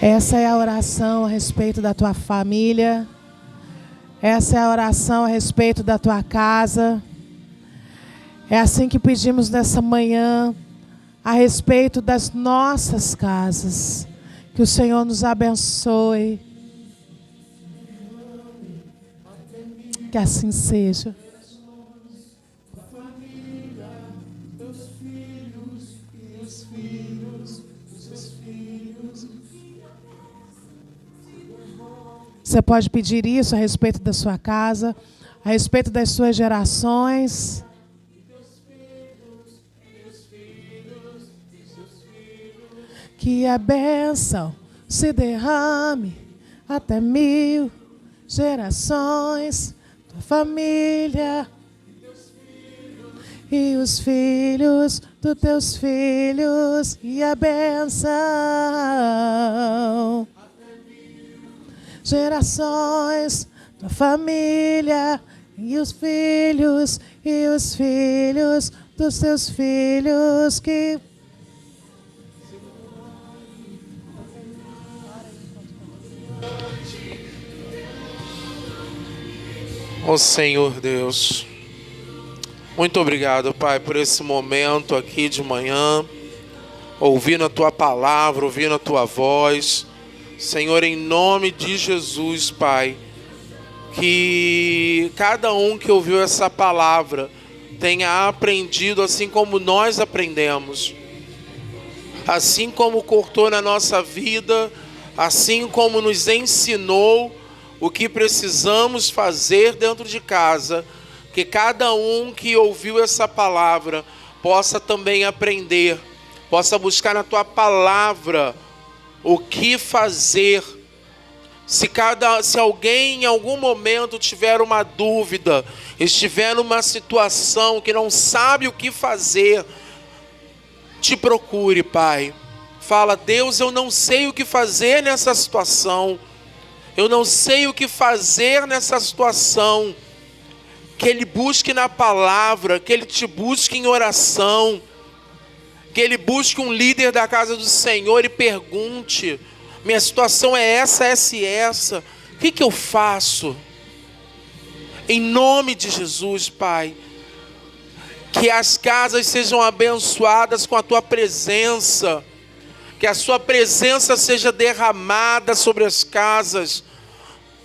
S1: Essa é a oração a respeito da tua família. Essa é a oração a respeito da tua casa. É assim que pedimos nessa manhã a respeito das nossas casas. Que o Senhor nos abençoe. Que assim seja. Você pode pedir isso a respeito da sua casa, a respeito das suas gerações. Que a bênção se derrame até 1000 gerações, tua família e os filhos dos teus filhos, e a bênção gerações, tua família e os filhos dos teus filhos que
S2: Ó Senhor Deus, muito obrigado, Pai, por esse momento aqui de manhã, ouvindo a Tua palavra, ouvindo a Tua voz. Senhor, em nome de Jesus, Pai, que cada um que ouviu essa palavra tenha aprendido assim como nós aprendemos. Assim como cortou na nossa vida, assim como nos ensinou o que precisamos fazer dentro de casa, que cada um que ouviu essa palavra possa também aprender, possa buscar na tua palavra o que fazer. Se alguém em algum momento tiver uma dúvida, estiver numa situação que não sabe o que fazer, te procure, Pai. Fala: Deus, eu não sei o que fazer nessa situação. Eu não sei o que fazer nessa situação. Que ele busque na palavra, que ele te busque em oração, que ele busque um líder da casa do Senhor e pergunte: minha situação é essa. O que eu faço? Em nome de Jesus, Pai, que as casas sejam abençoadas com a tua presença, que a sua presença seja derramada sobre as casas,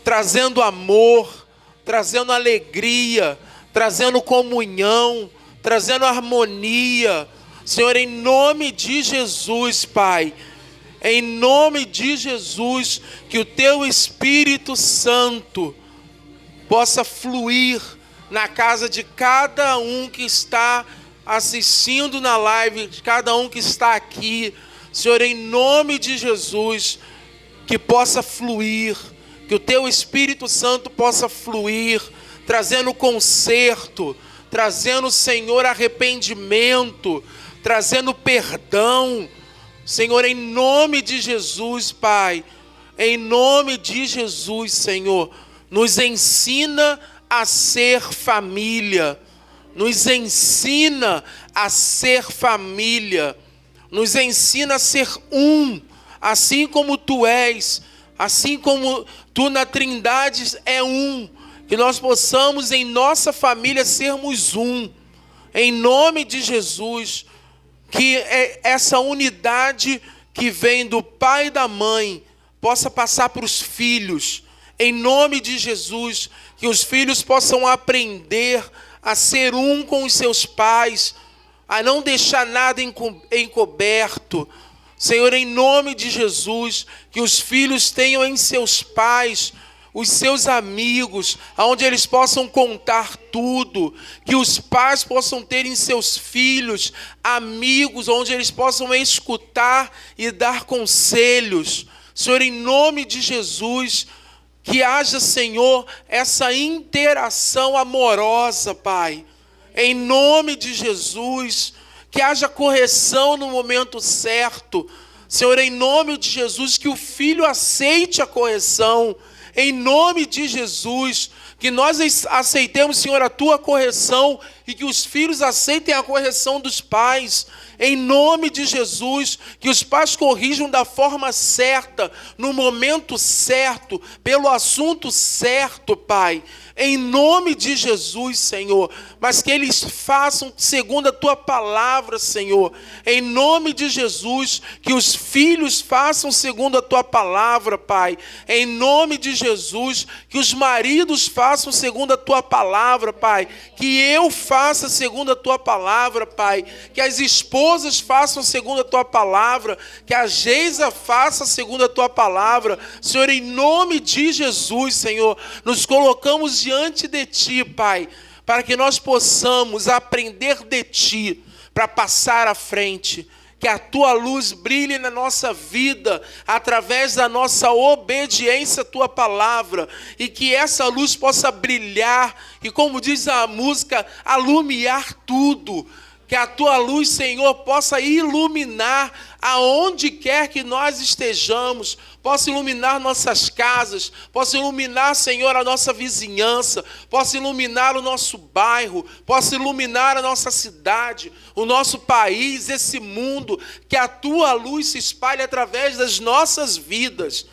S2: trazendo amor, trazendo alegria, trazendo comunhão, trazendo harmonia. Senhor, em nome de Jesus, Pai, em nome de Jesus, que o teu Espírito Santo possa fluir na casa de cada um que está assistindo na live, de cada um que está aqui. Senhor, em nome de Jesus, que possa fluir, que o teu Espírito Santo possa fluir, trazendo conserto, trazendo, Senhor, arrependimento, trazendo perdão. Senhor, em nome de Jesus, Pai, em nome de Jesus, Senhor, nos ensina a ser família, nos ensina a ser família, nos ensina a ser um, assim como tu és, assim como tu na Trindade é um, que nós possamos em nossa família sermos um, em nome de Jesus, que essa unidade que vem do pai e da mãe possa passar para os filhos, em nome de Jesus, que os filhos possam aprender a ser um com os seus pais, a não deixar nada encoberto. Senhor, em nome de Jesus, que os filhos tenham em seus pais os seus amigos, aonde eles possam contar tudo, que os pais possam ter em seus filhos amigos, onde eles possam escutar e dar conselhos. Senhor, em nome de Jesus, que haja, Senhor, essa interação amorosa, Pai, em nome de Jesus, que haja correção no momento certo. Senhor, em nome de Jesus, que o filho aceite a correção, em nome de Jesus, que nós aceitemos, Senhor, a tua correção e que os filhos aceitem a correção dos pais, em nome de Jesus, que os pais corrijam da forma certa, no momento certo, pelo assunto certo, Pai, em nome de Jesus, Senhor, mas que eles façam segundo a tua palavra, Senhor, em nome de Jesus, que os filhos façam segundo a tua palavra, Pai, em nome de Jesus, que os maridos façam segundo a tua palavra, Pai, que eu faça segundo a tua palavra, Pai, que as esposas façam segundo a tua palavra, que a Geisa faça segundo a tua palavra. Senhor, em nome de Jesus, Senhor, nos colocamos diante de ti, Pai, para que nós possamos aprender de ti, para passar à frente, que a tua luz brilhe na nossa vida, através da nossa obediência à tua palavra, e que essa luz possa brilhar, e como diz a música, alumiar tudo, que a tua luz, Senhor, possa iluminar aonde quer que nós estejamos, possa iluminar nossas casas, possa iluminar, Senhor, a nossa vizinhança, possa iluminar o nosso bairro, possa iluminar a nossa cidade, o nosso país, esse mundo, que a tua luz se espalhe através das nossas vidas.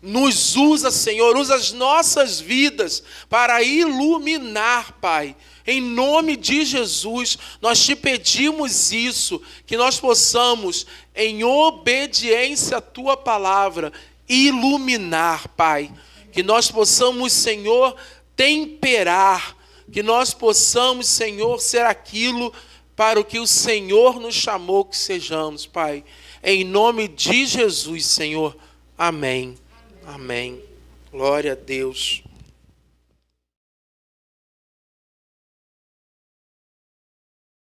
S2: Nos usa, Senhor, usa as nossas vidas para iluminar, Pai. Em nome de Jesus, nós te pedimos isso, que nós possamos, em obediência à tua palavra, iluminar, Pai. Que nós possamos, Senhor, temperar, que nós possamos, Senhor, ser aquilo para o que o Senhor nos chamou que sejamos, Pai. Em nome de Jesus, Senhor. Amém. Amém. Glória a Deus.